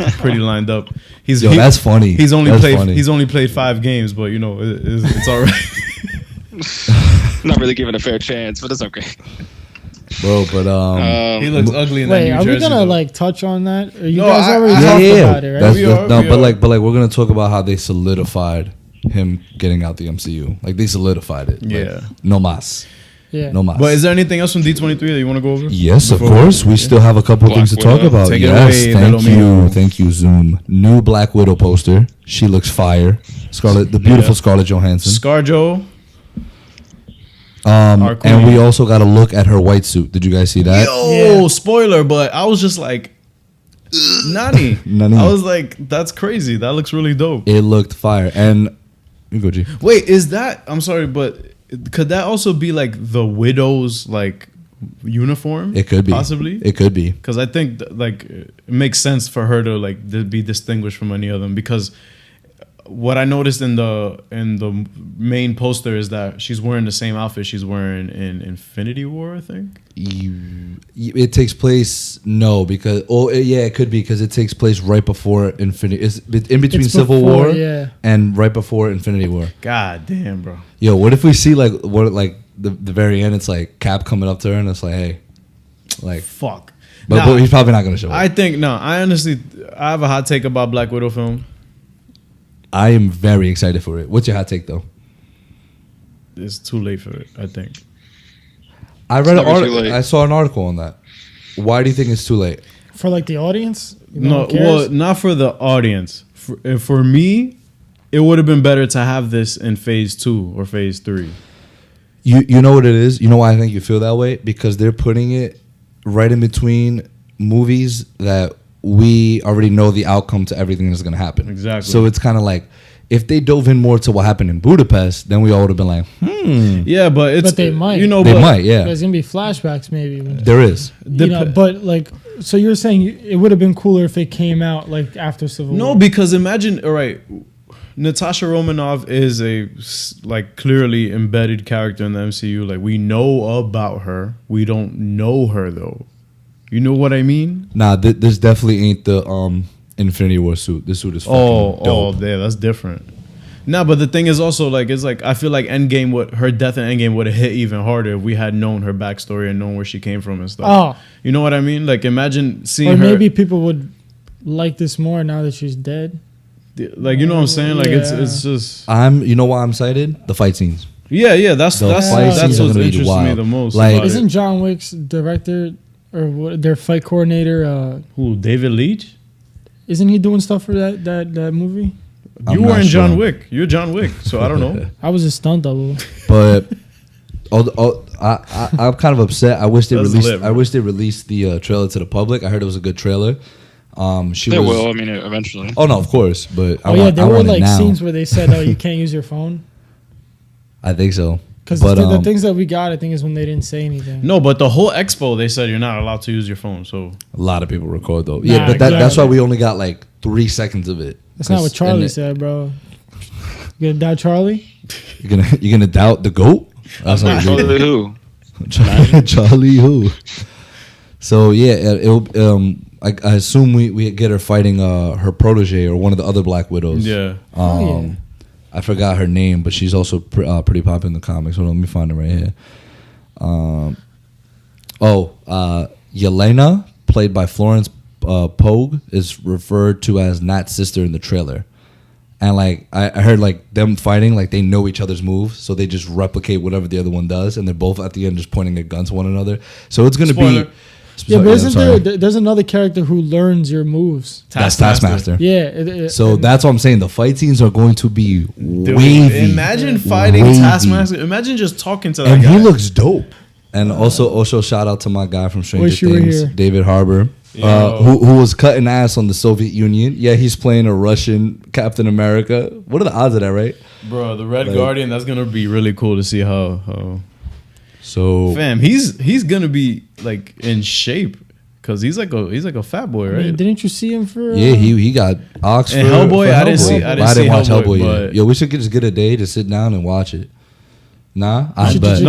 are pretty lined up. Yo, that's funny. He's only That's played funny. He's only played 5 games, but you know it's all right. Not really given a fair chance, but it's okay. Bro, but He looks ugly in that Wait, New are we Jersey. gonna though. like touch on that? Or you No, guys I- already I- talked yeah. about it, right? That's, We that's- are, no, we but are. like we're gonna talk about how they solidified him getting out the MCU. Like they solidified it. Like, Yeah. no mas. Yeah. No mas. But is there anything else from D23 that you want to go over? Yes, of Before we- course. We still have a couple Black things to talk Widow. about. Take it Yes, away, thank little you, Mio. thank you, Zoom. New Black Widow poster. She looks fire. The beautiful Yeah. Scarlett Johansson. ScarJo. Our queen. And we also got to look at her white suit. Did you guys see that? Yo, spoiler, but I was just like, Nani. I was like, that's crazy. That looks really dope. It looked fire. And you go, G. Wait, is that? I'm sorry, but could that also be like the widow's like uniform? It could be. Possibly. It could be. Because I think like it makes sense for her to like be distinguished from any of them. Because what I noticed in the main poster is that she's wearing the same outfit she's wearing in Infinity War, I think. It takes place because it could be because it takes place right before Infinity. It's in between Civil War and right before Infinity War. God damn, bro. Yo, what if we see like the very end? It's like Cap coming up to her and it's like, hey, like fuck. But he's probably not gonna show up. I think I honestly have a hot take about Black Widow film. I am very excited for it. What's your hot take though? It's too late for it, I think. I saw an article on that. Why do you think it's too late? For like the audience? No, well, not for the audience. For me, it would have been better to have this in phase 2 or phase 3. You know what it is? You know why I think you feel that way? Because they're putting it right in between movies that we already know the outcome to everything that's going to happen. Exactly. So it's kind of like, if they dove in more to what happened in Budapest, then we all would have been like, Yeah, but they might. They might, yeah. There's going to be flashbacks maybe. There is. But like, so you're saying it would have been cooler if it came out like after Civil War? No, because imagine, all right, Natasha Romanoff is a like clearly embedded character in the MCU. Like we know about her. We don't know her though. You know what I mean? Nah, this definitely ain't the Infinity War suit. This suit is fucking dope. Yeah, that's different. Nah, but the thing is also like it's like I feel like her death in Endgame would have hit even harder if we had known her backstory and known where she came from and stuff. Oh, you know what I mean? Like imagine seeing her. Or maybe people would like this more now that she's dead. Like you know what I'm saying? Like it's just. You know why I'm excited? The fight scenes. Yeah. That's what interests me the most. Like, isn't John Wick's director or their fight coordinator? Who? David Leitch? Isn't he doing stuff for that movie? You were in John Wick. You're John Wick, so I don't know. I was a stunt double. But I'm kind of upset. I wish they released the trailer to the public. I heard it was a good trailer. Will. I mean, eventually. Oh no, of course. But there were like scenes where they said, "Oh, you can't use your phone." I think so. Because the things that we got, I think, is when they didn't say anything. No, but the whole expo, they said you're not allowed to use your phone. So a lot of people record though. Yeah, but that's why we only got like 3 seconds of it. That's not what Charlie said, bro. You gonna doubt Charlie? You're gonna doubt the GOAT? That's not Charlie who? Charlie who? So yeah, I assume we get her fighting her protege or one of the other Black Widows. Yeah. I forgot her name, but she's also pretty popular in the comics. Hold on, let me find it right here. Yelena, played by Florence Pugh, is referred to as Nat's sister in the trailer. And like I heard like them fighting, like they know each other's moves, so they just replicate whatever the other one does, and they're both at the end just pointing a gun to one another. So it's gonna be. Yeah, but there's another character who learns your moves. That's Taskmaster. Yeah. So that's what I'm saying. The fight scenes are going to be wavy. Imagine fighting Taskmaster. Imagine just talking to that and guy. He looks dope. And also shout out to my guy from Stranger Things, David Harbour, who was cutting ass on the Soviet Union. Yeah, he's playing a Russian Captain America. What are the odds of that, right? Bro, the Red Guardian, that's going to be really cool to see how So fam, he's gonna be like in shape because he's like a fat boy, right? Didn't you see him for? Yeah, he got Oxford. And Hellboy, I didn't watch Hellboy yet. Yo, we should just get a day to sit down and watch it. Nah, I'm down.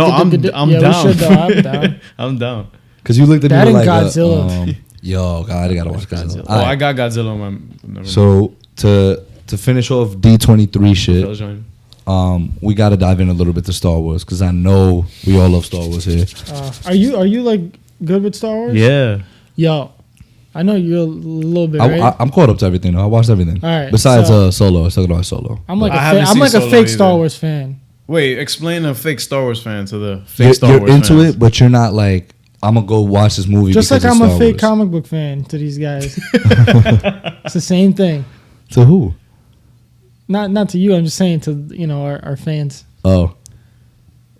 I'm down. I'm down. Cause you looked at me like Godzilla. Yo, God, I gotta watch Godzilla. Oh, I got Godzilla on my. So to finish off D23 shit. We got to dive in a little bit to Star Wars because I know we all love Star Wars here. Are you like good with Star Wars? Yeah. Yo, I know you're a little bit. Right? I'm caught up to everything. I watched everything. All right. Besides Solo, I was talking about Solo. I'm like a fake Star Wars fan. Wait, explain a fake Star Wars fan to the fake Star Wars. You're into fans. it, but you're not like I'm gonna go watch this movie. Just like I'm a fake comic book fan to these guys. It's the same thing. To who? Not to you. I'm just saying to our fans. Oh.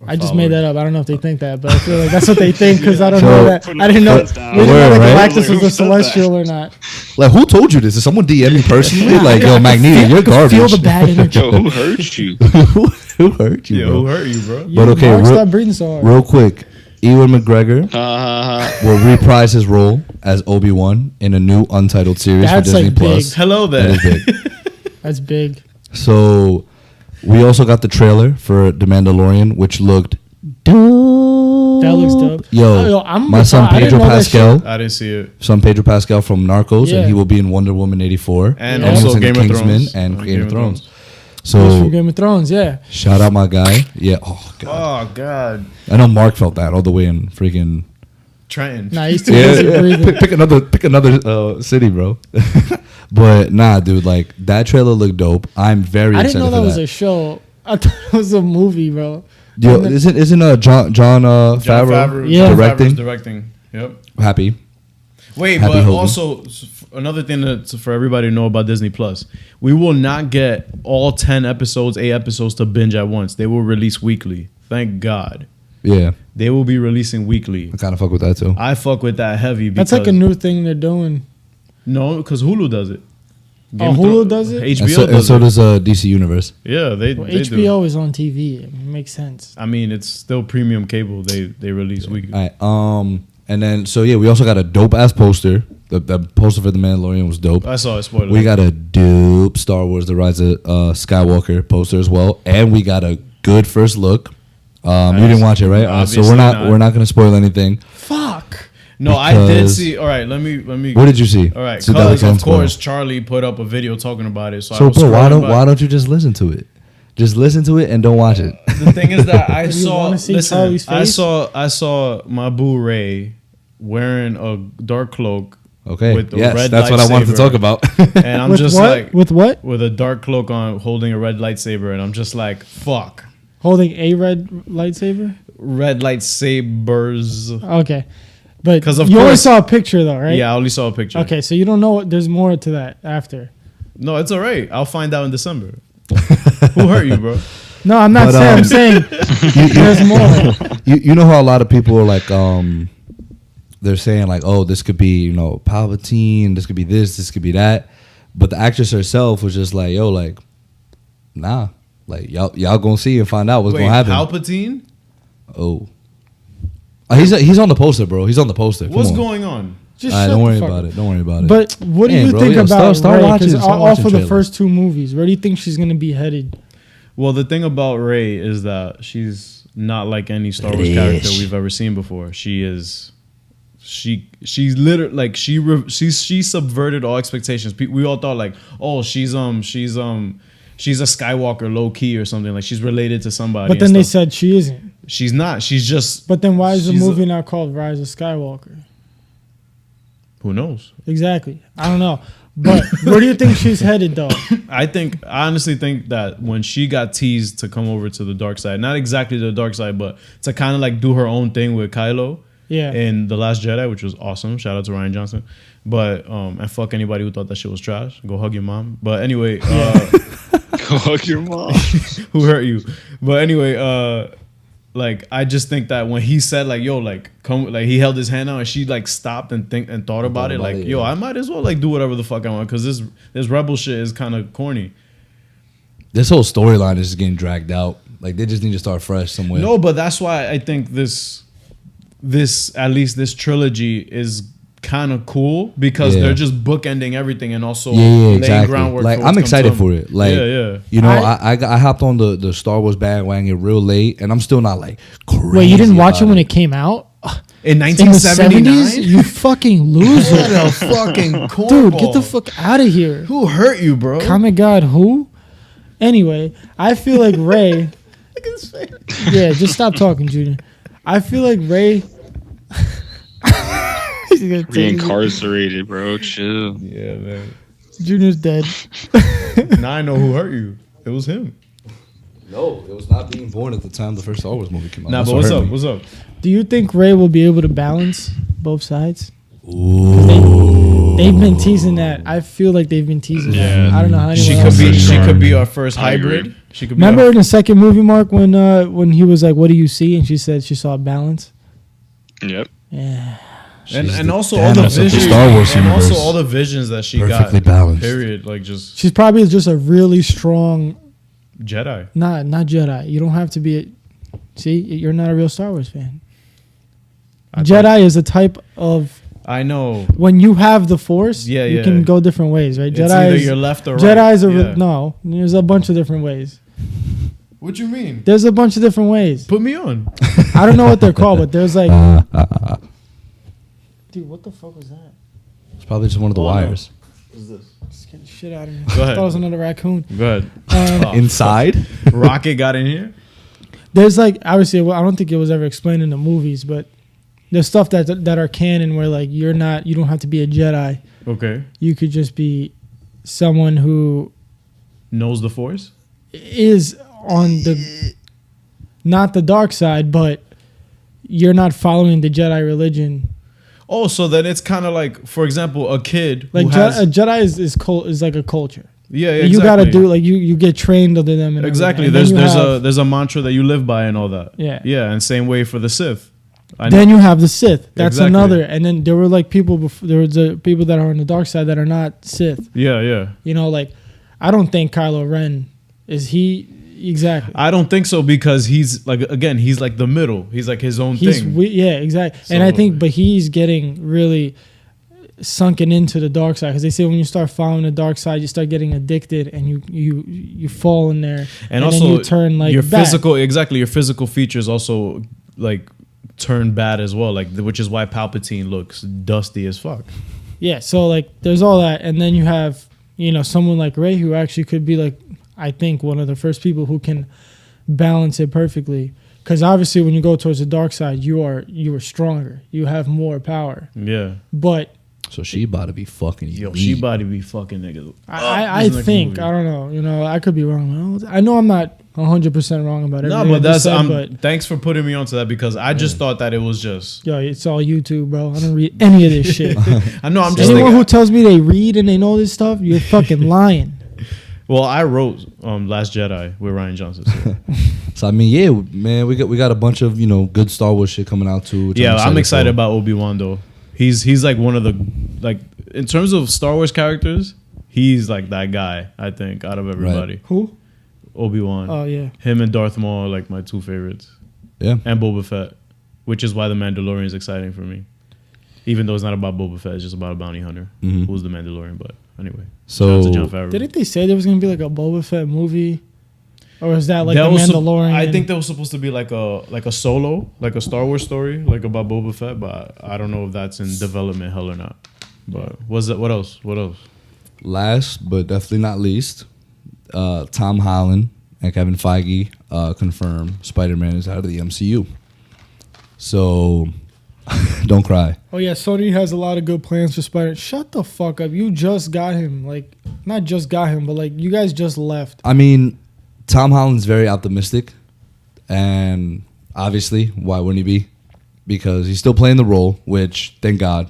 I just made that up. I don't know if they think that, but I feel like that's what they think because I don't So- know that. I didn't know. We didn't know that Galactus was a celestial or not. Like, who told you this? Did someone DM me personally? Like, yo, Magneto, you're garbage. Feel the bad energy. Yo, who hurt you? Who hurt you, Yeah, bro? who hurt you, bro? But okay, Mark, stop breathing so hard. real quick, Ewan McGregor will reprise his role as Obi-Wan in a new untitled series That's, for Disney like, Plus. big. Hello That there. is big. That's big. So we also got the trailer for The Mandalorian, which looked dope. That looks dope. Yo, I'm my son I didn't Pedro know that Pascal, I didn't see it. son Pedro Pascal from Narcos, Yeah. and he will be in Wonder Woman 84, And Yeah. he was also in Game The of Kingsman Thrones. and Game of Thrones. He's So from Game of Thrones, yeah. shout out my guy. Yeah. Oh god. Oh God, I know Mark felt that all the way in freaking. Trenton. Nah, he's too busy breathing. Pick another city, bro. But nah, dude, like that trailer looked dope. I'm very I excited didn't know for that was a show. I thought it was a movie, bro. Yo, And then- isn't John John Favreau Favreau, Yeah. John directing? Favreau's directing. Yep. Happy? Wait, Happy but Hogan. also another thing for everybody to know about Disney Plus, we will not get all 10 episodes, 8 episodes to binge at once. They will release weekly. Thank God. Yeah, They will be releasing weekly. I kind of fuck with that too. I fuck with that heavy. Because, That's like a new thing they're doing. No, because Hulu does it. Oh, of Hulu Thrones- does it? HBO And does so it. does DC Universe. Yeah, they do. HBO is on TV. It makes sense. I mean, it's still premium cable. They release weekly. All right. And then so yeah, we also got a dope ass poster. The poster for The Mandalorian was dope. I saw it. Spoiler. We got a dope Star Wars: The Rise of Skywalker poster as well, and we got a good first look. You didn't watch it, right? So Obviously we're not gonna spoil anything. Fuck. No, I did because- see. All right, let me. What did you see? All right, So that because we can of spoil. course Charlie put up a video talking about it. So I So was bro, scrolling by. why don't you just listen to it? Just listen to it and don't watch it. The thing is that I You saw. wanna see Listen, Charlie's face? I saw my boo Ray wearing a dark cloak. Okay. With the Yes, red that's what I wanted to lightsaber. talk about. And I'm With just what? like With what? with a dark cloak on, holding a red lightsaber, and I'm just like, fuck, Holding a red lightsaber? red lightsabers. Okay. But 'Cause of you only course- saw a picture though, right? Yeah, I only saw a picture. Okay, so you don't know what there's more to that after. No, it's all right. I'll find out in December. Who hurt you, bro? No, I'm not But, saying. I'm saying there's more. you know how a lot of people are like, they're saying like, oh, this could be, you know, Palpatine, this could be this could be that. But the actress herself was just like, yo, like, nah. Like, y'all gonna see and find out what's Wait, gonna happen. Palpatine? Oh. He's on the poster, bro. He's on the poster. Come What's on. going on? Just All right, shut don't the worry fuck about up. it. Don't worry about it. But what do Man, you bro, think yo, about start Rey? watching- 'Cause start off watching of the trailers. first two movies, where do you think she's gonna be headed? Well, the thing about Rey is that she's not like any Star Wars character we've ever seen before. She's literally like she subverted all expectations. We all thought like, oh, she's a Skywalker low key or something, like she's related to somebody. But and then they stuff. said she isn't. She's not. She's just. But then why is the She's a- movie not called Rise of Skywalker? Who knows? Exactly. I don't know. But where do you think she's headed though? I honestly think that when she got teased to come over to the dark side, not exactly the dark side, but to kind of like do her own thing with Kylo Yeah. in The Last Jedi, which was awesome. Shout out to Ryan Johnson. But and fuck anybody who thought that shit was trash. Go hug your mom. But anyway, Go hug your mom. who hurt you? But anyway, like I just think that when he said like, yo, like come, like he held his hand out and she like stopped and thought about it, like, yo, yeah. I might as well like do whatever the fuck I want, because this rebel shit is kind of corny. This whole storyline is just getting dragged out. Like they just need to start fresh somewhere. No, but that's why I think this at least this trilogy is kind of cool, because Yeah. they're just bookending everything and also Yeah, laying exactly. groundwork. Like for what's I'm excited come to for it. Like, yeah. you know, I hopped on the Star Wars bandwagon real late, and I'm still not like crazy. Wait, you didn't watch it about when it came out? In In the 1979, 70s? You fucking loser. What a fucking cornball. Dude, get the fuck out of here. Who hurt you, bro? Comic God, who? Anyway, I feel like Rey. Yeah, just stop talking, Junior. I feel like Rey. Reincarcerated, bro. Chill. Yeah, man. Junior's dead. Now I know who hurt you. It was him. No, it was not being born at the time the first Star Wars movie came out. Nah, That's but what what's hurt up? me. What's up? Do you think Rey will be able to balance both sides? Ooh. They've been teasing that. I feel like they've been teasing that. I don't know how she anyone could else be. is. She could be our first hybrid. She could be. Remember in the second movie, Mark, when he was like, "What do you see?" and she said she saw balance. Yep. Yeah. And also all the visions, and also all the visions that she perfectly got. Balanced. Period. Like just. She's probably just a really strong Jedi. Not Jedi. You don't have to be. See, you're not a real Star Wars fan. Jedi is a type of. I know. When you have the Force, you can go different ways, right? It's either your left or right. Jedi's no. There's a bunch of different ways. What you mean? There's a bunch of different ways. Put me on. I don't know what they're called, but there's like. Dude, what the fuck was that? It's probably just one of the wires. What is this? Just get the shit out of me. Go ahead. I thought it was another raccoon. Go ahead. Inside? Rocket got in here? There's like, obviously, I don't think it was ever explained in the movies, but there's stuff that are canon where like you don't have to be a Jedi. Okay. You could just be someone who knows the Force? Is on the, not the dark side, but you're not following the Jedi religion. Oh, so then it's kind of like, for example, a kid like who has... a Jedi is like a culture. Yeah, exactly. You gotta do like you get trained under them. And exactly. And there's a mantra that you live by and all that. Yeah. Yeah, and same way for the Sith. Then you have the Sith. That's exactly. another. And then there were like people before. There was the people that are on the dark side that are not Sith. Yeah. You know, like I don't think Kylo Ren is he. Exactly. I don't think so because he's like he's like the middle. He's like his own thing. Yeah, exactly. So, and I think, but he's getting really sunken into the dark side because they say when you start following the dark side, you start getting addicted and you fall in there. And also, then you turn like your bad. Your physical features also like turn bad as well. Like which is why Palpatine looks dusty as fuck. Yeah. So like there's all that, and then you have someone like Rey who actually could be like. I think one of the first people who can balance it perfectly, because obviously when you go towards the dark side, you are stronger, you have more power. Yeah. But so she about to be fucking. She about to be fucking niggas. I think I don't know. I could be wrong. I know I'm not 100% wrong about everything. No, but that's thanks for putting me onto that because I just thought that it was just. Yo, it's all YouTube, bro. I don't read any of this shit. I know. I'm just anyone who tells me they read and they know this stuff, you're fucking lying. Well, I wrote Last Jedi with Rian Johnson. So I mean, yeah, man, we got a bunch of good Star Wars shit coming out too. Yeah, I'm excited about Obi-Wan though. He's like one of the in terms of Star Wars characters, he's like that guy. I think out of everybody. Right. Who? Obi-Wan. Oh yeah. Him and Darth Maul are like my two favorites. Yeah. And Boba Fett, which is why the Mandalorian is exciting for me. Even though it's not about Boba Fett, it's just about a bounty hunter who's the Mandalorian. But anyway, so didn't they say there was gonna be like a Boba Fett movie, or was that like the Mandalorian? I think that was supposed to be like a solo, like a Star Wars story, like about Boba Fett. But I don't know if that's in development hell or not. But what's that? What else? Last but definitely not least, Tom Holland and Kevin Feige confirm Spider-Man is out of the MCU. So. Don't cry. Oh yeah, Sony has a lot of good plans for Spider. Shut the fuck up. You just got him. Like, not just got him, but like you guys just left. I mean, Tom Holland's very optimistic, and obviously, why wouldn't he be? Because he's still playing the role, which thank God,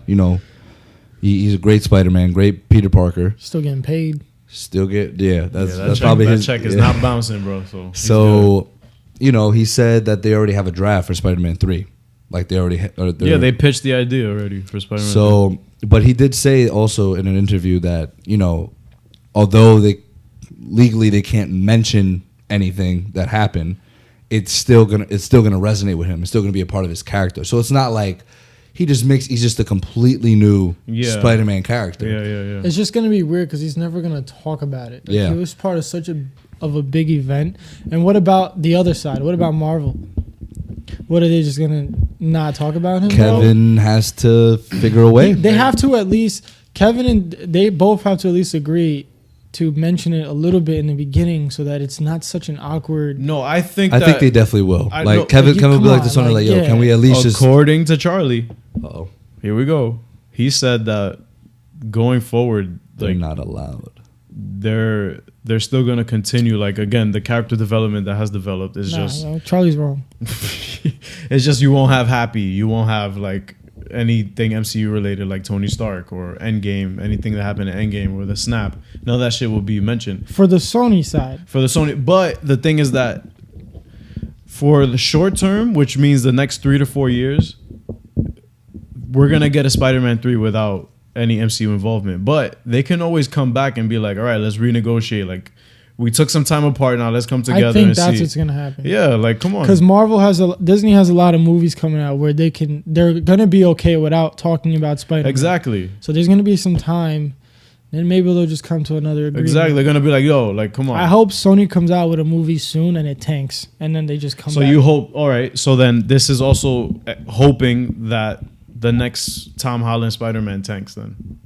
he's a great Spider-Man, great Peter Parker. Still getting paid. That's probably his check is not bouncing, bro. So he said that they already have a draft for Spider-Man 3. Like they already, they pitched the idea already for Spider-Man. So, but he did say also in an interview that although they legally can't mention anything that happened, it's still gonna resonate with him. It's still gonna be a part of his character. So it's not like he's just a completely new Spider-Man character. Yeah. It's just gonna be weird because he's never gonna talk about it. He was part of such a big event. And what about the other side? What about Marvel? What are they just gonna not talk about him? Kevin has to figure a way. They have to at least. Kevin and they both have to at least agree to mention it a little bit in the beginning so that it's not such an awkward. No, I think they definitely will. Kevin will be like this one, like, yo, can we at least according to Charlie? Uh-oh. Here we go. He said that going forward, they're not allowed. They're still gonna continue. Like again, the character development that has developed is just Charlie's wrong. It's just you won't have Happy. You won't have like anything MCU related, like Tony Stark or Endgame, anything that happened in Endgame or the snap, none of that shit will be mentioned. For the Sony side. For the Sony. But the thing is that for the short term, which means the next 3 to 4 years, we're going to get a Spider-Man 3 without any MCU involvement. But they can always come back and be like, all right, let's renegotiate. Like, we took some time apart, now let's come together. I think that's what's gonna happen. Yeah, like come on. Because Disney has a lot of movies coming out where they're gonna be okay without talking about Spider-Man. Exactly. So there's gonna be some time, then maybe they'll just come to another agreement. Exactly. They're gonna be like, yo, like come on. I hope Sony comes out with a movie soon and it tanks, and then they just come. So back. you hope, all right. So then this is also hoping that the next Tom Holland Spider-Man tanks then.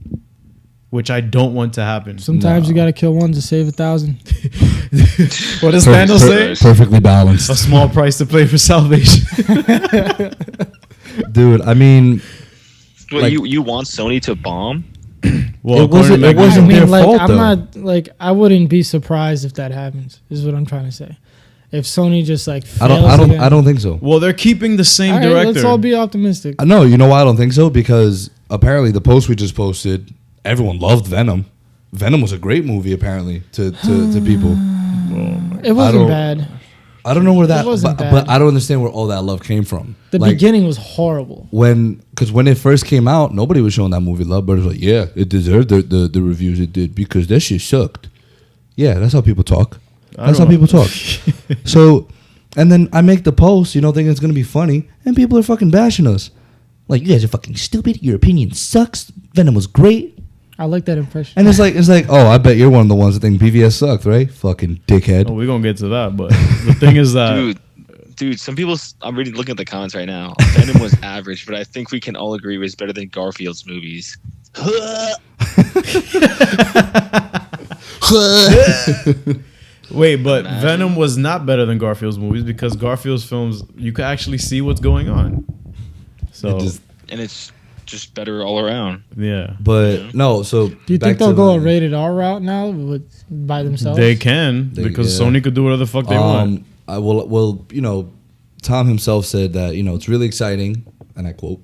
Which I don't want to happen. Sometimes you gotta kill one to save 1,000. What does Thanos say? Perfectly balanced. A small price to pay for salvation. Dude, I mean... Well, like, you want Sony to bomb? Well, it wasn't I their mean, like, fault, I'm though. not like I wouldn't be surprised if that happens. Is what I'm trying to say. If Sony just like I don't think so. Well, they're keeping the same all right, director. let's all be optimistic. No, you know why I don't think so? Because apparently the post we just posted, everyone loved Venom. Venom was a great movie, apparently, to people. It wasn't bad. I don't know where that, wasn't but bad. I don't understand where all that love came from. The Like, beginning was horrible. because when it first came out, nobody was showing that movie love, but it was like, yeah, it deserved the reviews it did because that shit sucked. Yeah, that's how people talk. That's how people talk. So, and then I make the post, thinking it's gonna be funny, and people are fucking bashing us. Like, you guys are fucking stupid. Your opinion sucks. Venom was great. I like that impression. And it's like, oh, I bet you're one of the ones that think BVS sucked, right? Fucking dickhead. Oh, we're gonna get to that, but the thing is that Dude, some people. I'm really looking at the comments right now. Venom was average, but I think we can all agree it was better than Garfield's movies. wait, but Venom was not better than Garfield's movies because Garfield's films you could actually see what's going on. So And it's just better all around. yeah, But no, so do you think they'll go a rated R route now by themselves? they can because Sony could do whatever the fuck they want. Tom himself said that it's really exciting, and I quote,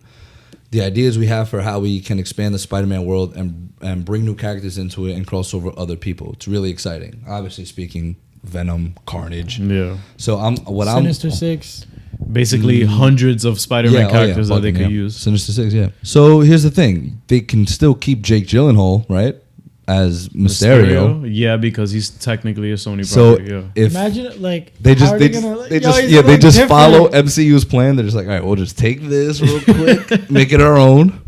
"The ideas we have for how we can expand the Spider-Man world and bring new characters into it and cross over other people. It's really exciting." Obviously speaking, Venom, Carnage. Yeah. So Sinister Six. Basically, hundreds of Spider-Man characters that they could use. Sinister Six, yeah. So here's the thing: they can still keep Jake Gyllenhaal, right, as Mysterio. Yeah, because he's technically a Sony So property. Yeah. if Imagine like they just how are they gonna, just, they yo, just he's yeah gonna they look just different. follow MCU's plan. They're just like, all right, we'll just take this real quick, make it our own.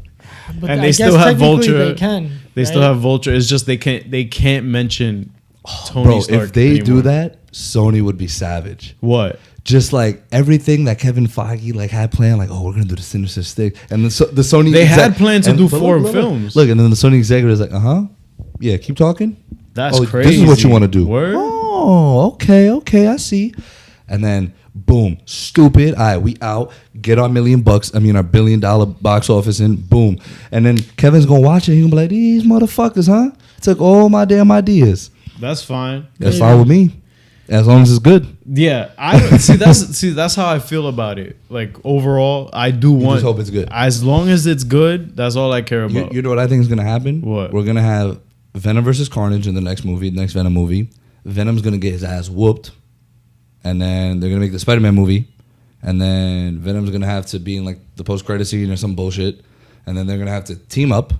But And I they guess still have technically Vulture. They can. They still have Vulture. It's just they can't mention Tony Bro, Stark if they anymore. do that, Sony would be savage. What? Just like everything that Kevin Feige had planned, like, oh, we're gonna do the Sinister Six, and the Sony They had planned to do 4 films. Look, and then the Sony executive is like, yeah, keep talking. That's Oh, crazy. this is what you want to do. Word? Oh, okay, I see. And then boom, stupid. All right, we out. Get our $1 million, our $1 billion box office in. Boom. And then Kevin's gonna watch it. He's gonna be like, these motherfuckers, took all my damn ideas. That's fine. That's fine with me, as long as it's good. Yeah, I that's how I feel about it. Like overall, I do want. just hope it's good. As long as it's good, that's all I care about. You know what I think is gonna happen? What? We're gonna have Venom versus Carnage in the next movie, the next Venom movie. Venom's gonna get his ass whooped, and then they're gonna make the Spider-Man movie, and then Venom's gonna have to be in like the post-credit scene or some bullshit, and then they're gonna have to team up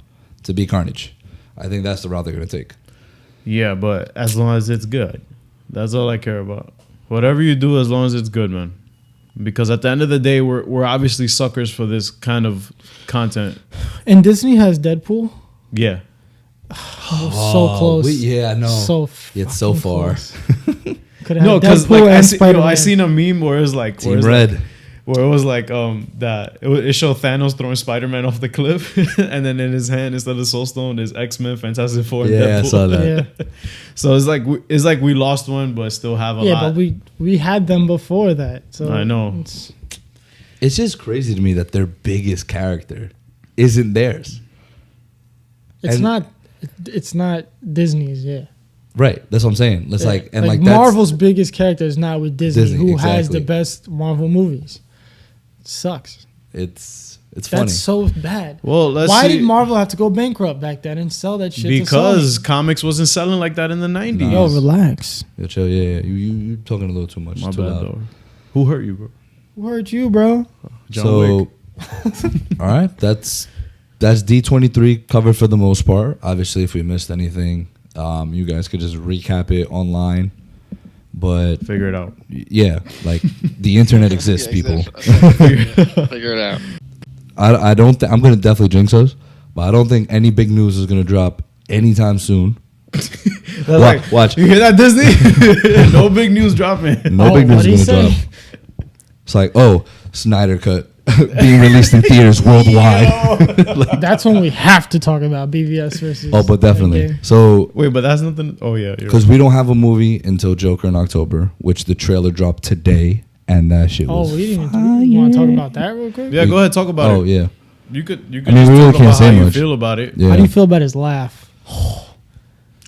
to be Carnage. I think that's the route they're gonna take. Yeah, but as long as it's good, that's all I care about. Whatever you do, as long as it's good, man. Because at the end of the day, we're obviously suckers for this kind of content. And Disney has Deadpool. Yeah. So close. I know. So It's so far. No, because like I seen a meme where it was like Team Red. where it was like that it showed Thanos throwing Spider-Man off the cliff, and then in his hand instead of Soul Stone is X-Men, Fantastic Four, and Yeah, Deadpool. I saw that. Yeah, So it's like we lost one, but still have a yeah, lot. but we had them before that. So I know. It's just crazy to me that their biggest character isn't theirs. It's And- not. It's not Disney's. Yeah. Right. That's what I'm saying. It's Yeah. like and like like that's, Marvel's biggest character is not with Disney, Disney, who has exactly. the best Marvel movies. It sucks. It's funny. That's so bad. Well, Why did Marvel have to go bankrupt back then and sell that shit? Because to Sony? comics wasn't selling like that in the 90s. Yo, relax. Yo, chill. Yeah. You talking a little too much. My too bad, loud. though. Who hurt you, bro? Who hurt you, bro? John Wick. All right, that's D23 covered for the most part. Obviously, if we missed anything, you guys could just recap it online. But Figure it out. yeah, like the internet exists, people. Figure it out. I don't. I'm gonna definitely jinx us, but I don't think any big news is gonna drop anytime soon. Watch. You hear that, Disney? No big news dropping. No big news is gonna drop. It's like, Snyder Cut being released in theaters worldwide. That's when we have to talk about BVS versus. Oh, but definitely. Endgame. So Wait, but that's nothing. Oh yeah, because we don't have a movie until Joker in October, which the trailer dropped today, and that shit was. Oh, we didn't. You want to talk about that real quick? Yeah, go ahead, talk about it. Oh yeah. You could I mean, just we really talk can't about say how you much. feel about it. Yeah. How do you feel about his laugh?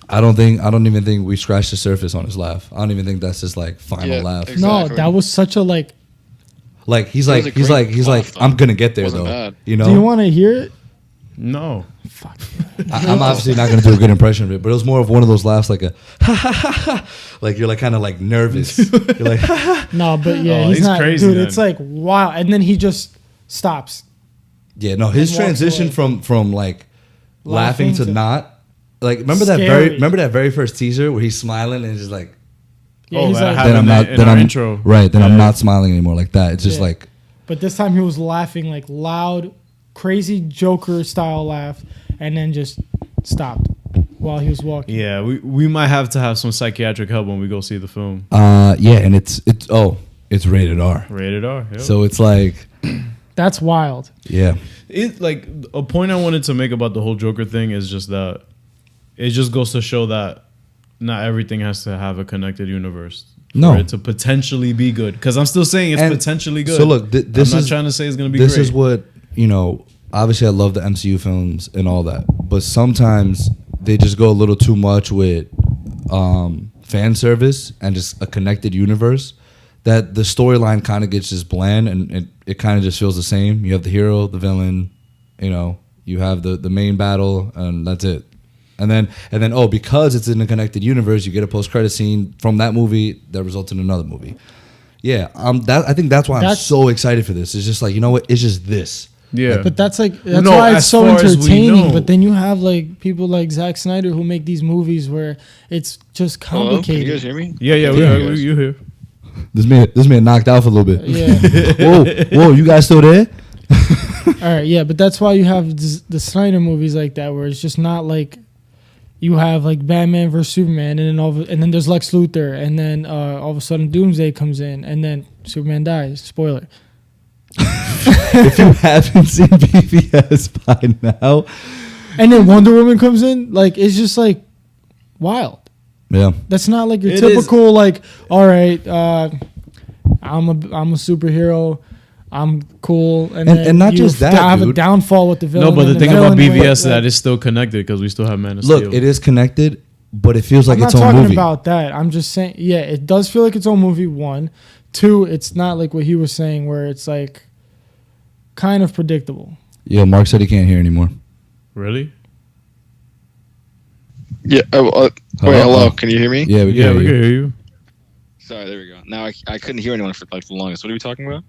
I don't even think we scratched the surface on his laugh. I don't even think that's his like final laugh. Exactly. No, that was such a like. Like he's It like was a he's great like laugh, though. I'm gonna get there Wasn't though. bad. You know. Do you want to hear it? No. Fuck. I'm obviously not gonna do a good impression of it, but it was more of one of those laughs like a like you're like kind of like nervous. You're like No, but yeah, Oh, he's he's not. crazy Dude, then. it's like wow, and then he just stops. yeah, no, his And walks transition away. from like laughing to not like remember Scary. that very first teaser where he's smiling and just like Yeah, Oh, he's that like. happened. then I'm not in then our I'm intro. right then I'm Yeah. not smiling anymore like that. It's just Yeah. like But this time he was laughing like loud, crazy Joker style laugh, and then just stopped while he was walking. Yeah, we might have to have some psychiatric help when we go see the film. yeah, and it's rated R. Rated R. Yep. So it's like That's wild. yeah. It like a point I wanted to make about the whole Joker thing is just that it just goes to show that not everything has to have a connected universe No. for it to potentially be good. Because I'm still saying it's And potentially good. So look, this I'm not is trying to say it's gonna be this great. is what obviously I love the MCU films and all that, but sometimes they just go a little too much with fan service and just a connected universe that the storyline kind of gets just bland and it kind of just feels the same. You have the hero, the villain, you have the main battle, and that's it. And then because it's in a connected universe, you get a post-credit scene from that movie that results in another movie. Yeah, I think that's why I'm so excited for this. It's just like, you know what? It's just this. Yeah. But that's why as it's so far as we entertaining. know. But then you have like people like Zack Snyder who make these movies where it's just Hello? Can you complicated. guys hear me? Yeah, you here. This man knocked out for a little bit. Yeah. Whoa, you guys still there? All right. Yeah, but that's why you have the Snyder movies like that where it's just not like you have like Batman versus Superman, and then there's Lex Luthor, and then all of a sudden Doomsday comes in, and then Superman dies. Spoiler. If you haven't seen BVS by now, And then Wonder Woman comes in. Like it's just like wild. yeah, That's not like your It typical like. All right, I'm a superhero. I'm cool, and And then not you just that, have a dude. downfall with the villain. No, but and the thing villain about BVS wins, is that it's still connected because we still have Man of look, Steel. it is connected, but it feels like I'm not its own talking movie. about that. I'm just saying, yeah, it does feel like its own movie. One, two, it's not like what he was saying, where it's like kind of predictable. Yeah, Mark said he can't hear anymore. Really? Yeah. Wait, hello. Can you hear me? Yeah, we Yeah, can we hear can you. hear you. Sorry, there we go. Now I couldn't hear anyone for like the longest. What are we talking about?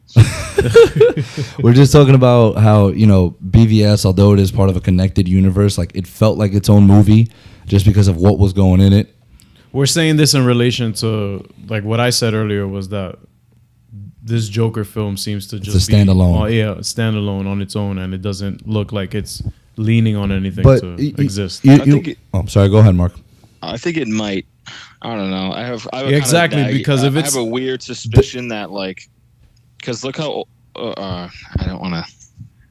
We're just talking about how BVS, although it is part of a connected universe, like it felt like its own movie just because of what was going in it. We're saying this in relation to like what I said earlier was that this Joker film seems to just a standalone. be standalone on its own, and it doesn't look like it's leaning on anything But to exist. I'm sorry. Go ahead, Mark. I think it might. I don't know. I have a exactly, kinda because if I it's- have a weird suspicion that like, because look how I don't want to.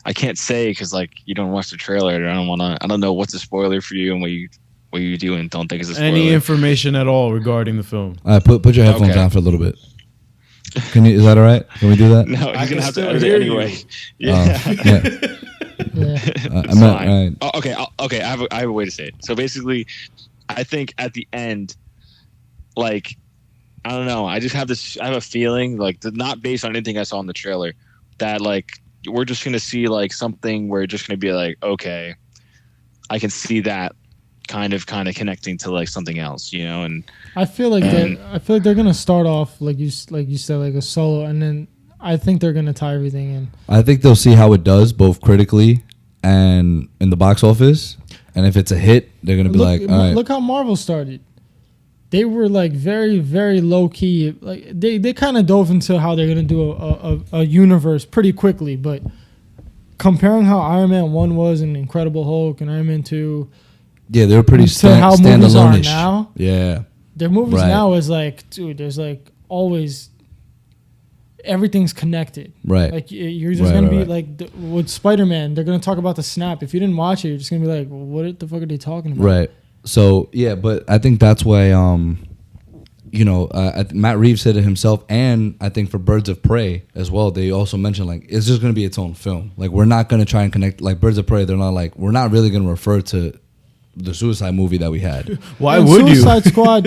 I can't say because like you don't watch the trailer. And I don't know what's a spoiler for you and what you do and don't think is a spoiler. Any information at all regarding the film? All right, put your headphones Okay. on for a little bit. Is that all right? Can we do that? No, I he's can gonna have to still edit hear it anyway. you. Yeah. Yeah. Yeah. I It's meant, fine. all right. Oh, okay. I have a way to say it. So basically, I think at the end, like, I don't know. I have a feeling, like, not based on anything I saw in the trailer, that like we're just gonna see like something where it's just gonna be like, okay, I can see that kind of connecting to like something else, you know. And I feel like they're gonna start off like you said, like a solo, and then I think they're gonna tie everything in. I think they'll see how it does both critically and in the box office, and if it's a hit, they're gonna be like, all right. Look how Marvel started. They were like very, very low key. Like they kind of dove into how they're gonna do a universe pretty quickly, but comparing how Iron Man 1 was and Incredible Hulk and Iron Man 2. Yeah, they were pretty how movies are standalone-ish. now. Yeah. Their movies now is like, dude, there's like always everything's connected. Right. Like you're just gonna be like with Spider-Man, they're gonna talk about the snap. If you didn't watch it, you're just gonna be like, well, what the fuck are they talking about? Right. So yeah, but I think that's why Matt Reeves said it himself, and I think for Birds of Prey as well, they also mentioned like it's just gonna be its own film. Like we're not gonna try and connect like Birds of Prey. They're not like we're not really gonna refer to the Suicide movie that we had. Why would you? Suicide Squad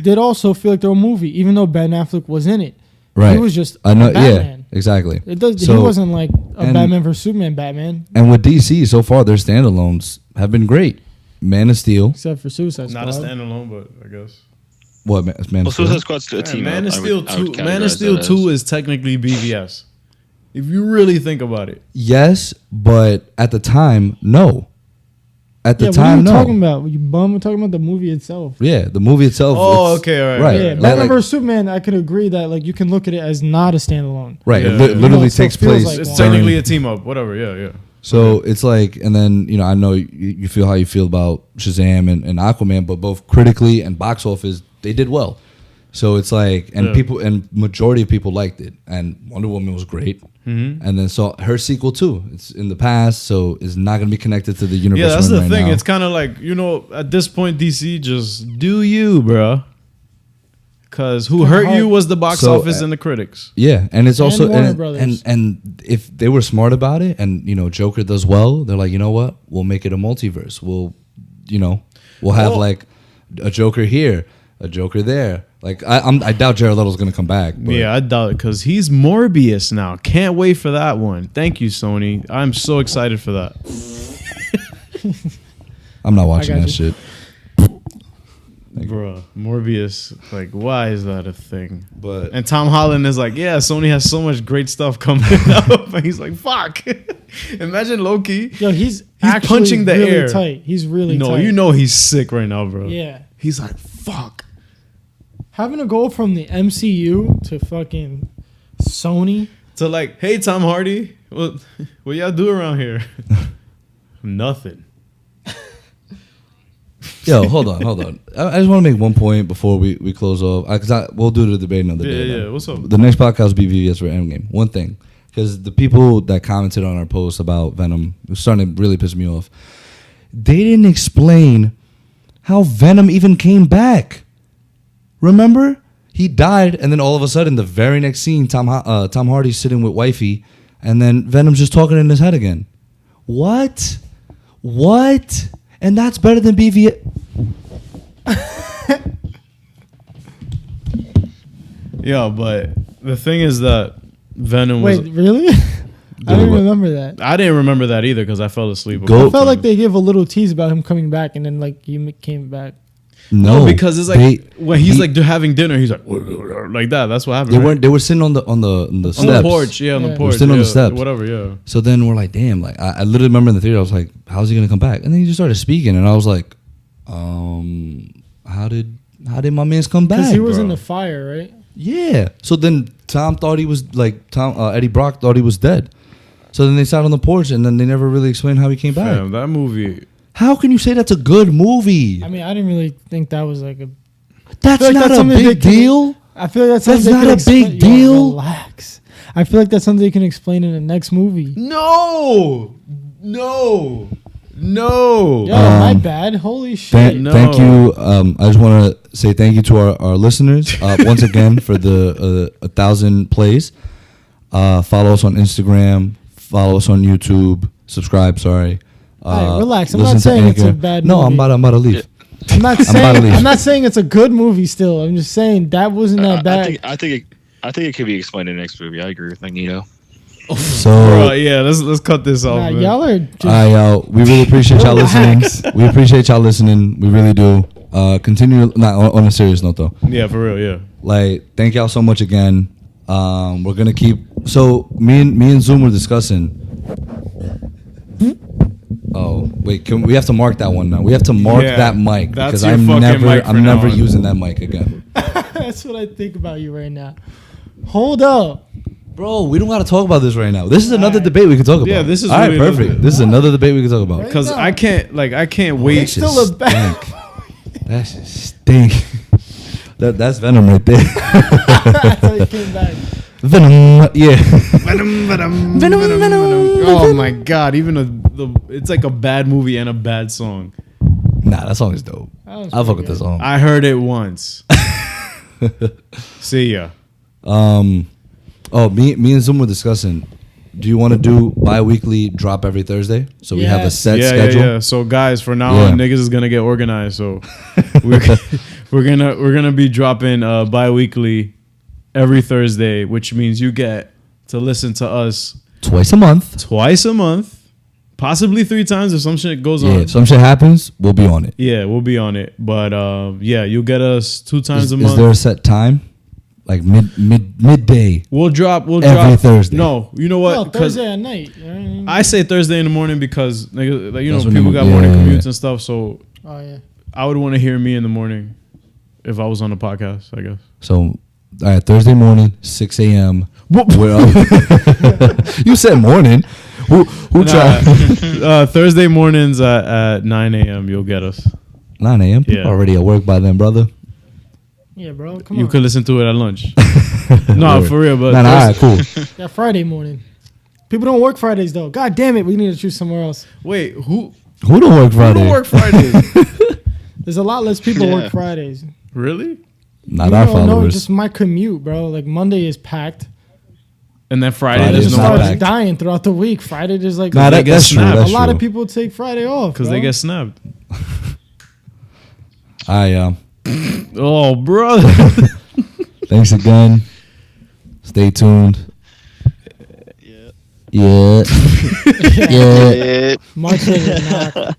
did also feel like their own movie, even though Ben Affleck was in it. Right. He was just I know. Batman. Yeah. Exactly. He wasn't like a Batman versus Superman Batman. And with DC so far, their standalones have been great. Man of Steel. Except for Suicide Squad. Not a standalone, but I guess. What Man of Steel? Suicide Squad's a team. Man of Steel 2. Man of Steel 2 is technically BVS. If you really think about it. Yes, but at the time, no. At the time, no. What are you talking about? You bum? We're talking about the movie itself. Yeah, the movie itself. Oh, okay, all right. Right. Yeah, Batman vs Superman. I could agree that like you can look at it as not a standalone. Right. Yeah. It literally So it takes feels place. like It's one. technically a team up. Whatever. Yeah. So it's like, and then I know you feel how you feel about Shazam and Aquaman, but both critically and box office they did well. So it's like, and people and majority of people liked it, and Wonder Woman was great. Mm-hmm. And then so her sequel too. It's in the past, so it's not going to be connected to the universe. Yeah, that's the right thing. now. It's kind of like at this point, DC just do you, bro. Because who hurt you was the box office and the critics. Yeah, and it's also Warner Brothers. and if they were smart about it, and Joker does well, they're like, you know what, we'll make it a multiverse. We'll have like a Joker here, a Joker there. Like I doubt Jared Leto's gonna come back. But. Yeah, I doubt it because he's Morbius now. Can't wait for that one. Thank you, Sony. I'm so excited for that. I'm not watching that shit. Bruh, Morbius, like, why is that a thing? But and Tom Holland is like, yeah, Sony has so much great stuff coming up. And he's like, fuck. Imagine Loki. Yo, he's punching the really air. tight. He's really tight. He's sick right now, bro. Yeah. He's like, fuck. Having to go from the MCU to fucking Sony. To like, hey, Tom Hardy, what y'all do around here? Nothing. Yo, hold on. I just want to make one point before we close off. Because we'll do the debate another day. Yeah. What's up? The next podcast will be VVS for Endgame. One thing. Because the people that commented on our post about Venom, it was starting to really piss me off. They didn't explain how Venom even came back. Remember? He died, and then all of a sudden, the very next scene, Tom Hardy's sitting with wifey, and then Venom's just talking in his head again. What? And that's better than BVS. Yeah, but the thing is that Venom was... Wait, really? I didn't remember that. I didn't remember that either because I fell asleep. I felt like they gave a little tease about him coming back, and then like he came back. No, because it's like when he's like they're having dinner, he's like that. That's what happened. They were sitting on the steps. On the porch, on the porch. They were sitting on the steps. Whatever, yeah. So then we're like, damn, like I literally remember in the theater, I was like, how's he gonna come back? And then he just started speaking, and I was like, how did my man's come back? Because he was in the fire, right? Yeah. So then Tom thought he was like Eddie Brock thought he was dead. So then they sat on the porch, and then they never really explained how he came back. Fam, that movie. How can you say that's a good movie? I mean, I didn't really think that was like a. That's not a big deal. I feel like that's not a big deal. Relax. I feel like that's something you can explain in the next movie. No. Yo, my bad. Holy shit. Thank you. I just want to say thank you to our listeners once again for the 1,000 plays. Follow us on Instagram. Follow us on YouTube. Subscribe. Sorry. Right, relax. I'm not saying it's a bad movie. No, I'm about to leave. I'm not saying it's a good movie still. I'm just saying that wasn't that bad. I think it could be explained in the next movie. I agree with Magneto. So Bro, yeah, let's cut this off. Nah, man. y'all are just we really appreciate y'all listening. We appreciate y'all listening. We really do. Continue. Not on a serious note though. Yeah, for real. Yeah. Like, thank y'all so much again. We're gonna keep. So me and Zoom were discussing. Oh wait, we have to mark that one now. We have to mark Yeah, that mic that's because your I'm fucking never mic for I'm now never on. using that mic again. That's what I think about you right now. Hold up. Bro, we don't got to talk about this right now. This is another Alright. debate we can talk about. Yeah, this is all right. really Perfect. another- This is another debate we can talk about. Right. Because No. I can't wait. That shit still a bad- stink. That shit stink. That's Venom right there. That's how you came back. Venom. Yeah. Venom. Oh my god! Even it's like a bad movie and a bad song. Nah, that song is dope. That was I'll fuck pretty with this good. song. I heard it once. See ya. Oh, me and Zoom were discussing. Do you want to do bi-weekly drop every Thursday? So we have a Yes. set Yeah, schedule. yeah. So guys, for now Yeah. on, niggas is gonna get organized. So we're gonna be dropping bi-weekly every Thursday, which means you get to listen to us Twice a month. twice a month, possibly 3 times if some shit goes Yeah, on. if some shit happens, we'll be on it. Yeah, we'll be on it. But yeah, you'll get us 2 times Is a month. there a set time? Like midday. We'll drop Every Thursday. No, you know what? No, 'Cause Thursday at night. You know what I mean? I say Thursday in the morning because nigga, like, you That's know, when people the- got morning yeah, commutes yeah. and stuff. So Oh yeah. I would want to hear me in the morning if I was on the podcast, I guess. So, all right, Thursday morning, 6 a.m. We're up. You said morning. Who tried? Thursday mornings at 9 a.m. You'll get us. 9 a.m. Yeah. Already at work by then, brother. Yeah, bro. Come You on. could listen to it at lunch. No, Word. for real. But Nah, all right, cool. Yeah, Friday morning. People don't work Fridays though. God damn it, we need to choose somewhere else. wait, who Who don't work Friday? don't work Fridays? There's a lot less people Yeah. work Fridays. Really? Not You our don't know, followers. just my commute, bro. Like Monday is packed. And then Friday, Friday It is there's just no not starts packed. dying throughout the week. Friday there's like Nah, they get that's true. snapped. That's a lot true. of people take Friday off because they get snapped. Oh, brother. Thanks again. Stay tuned. Yeah. Yeah. Yeah. much later than not.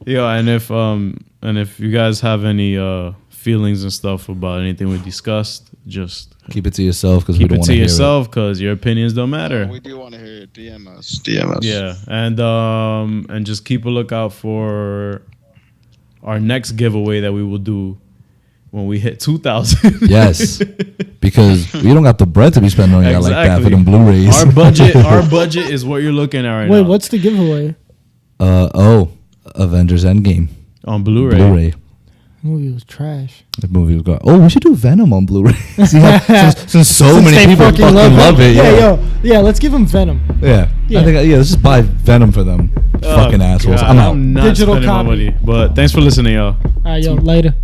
Yo, and if you guys have any feelings and stuff about anything we discussed, just Keep it to yourself because we keep don't it want to to hear yourself because your opinions don't matter. We do want to hear it. DM us. DM us. Yeah, and just keep a lookout for our next giveaway that we will do when we hit 2,000. it. Yes. Because we don't got the bread to be spending on y'all like that for Exactly. them Blu-rays. Our budget is what you're looking at right Wait, now. what's the giveaway? Avengers Endgame. On Blu-ray? Blu-ray. The movie was trash. The movie was going. Oh, we should do Venom on Blu-ray. since so many They people fucking love it. Yeah. Yeah, let's give them Venom. Yeah. Yeah. I think, let's just buy Venom for them. Fucking assholes. God, I'm out. not Digital spending my copy. money. But thanks for listening, y'all. All right, yo, later.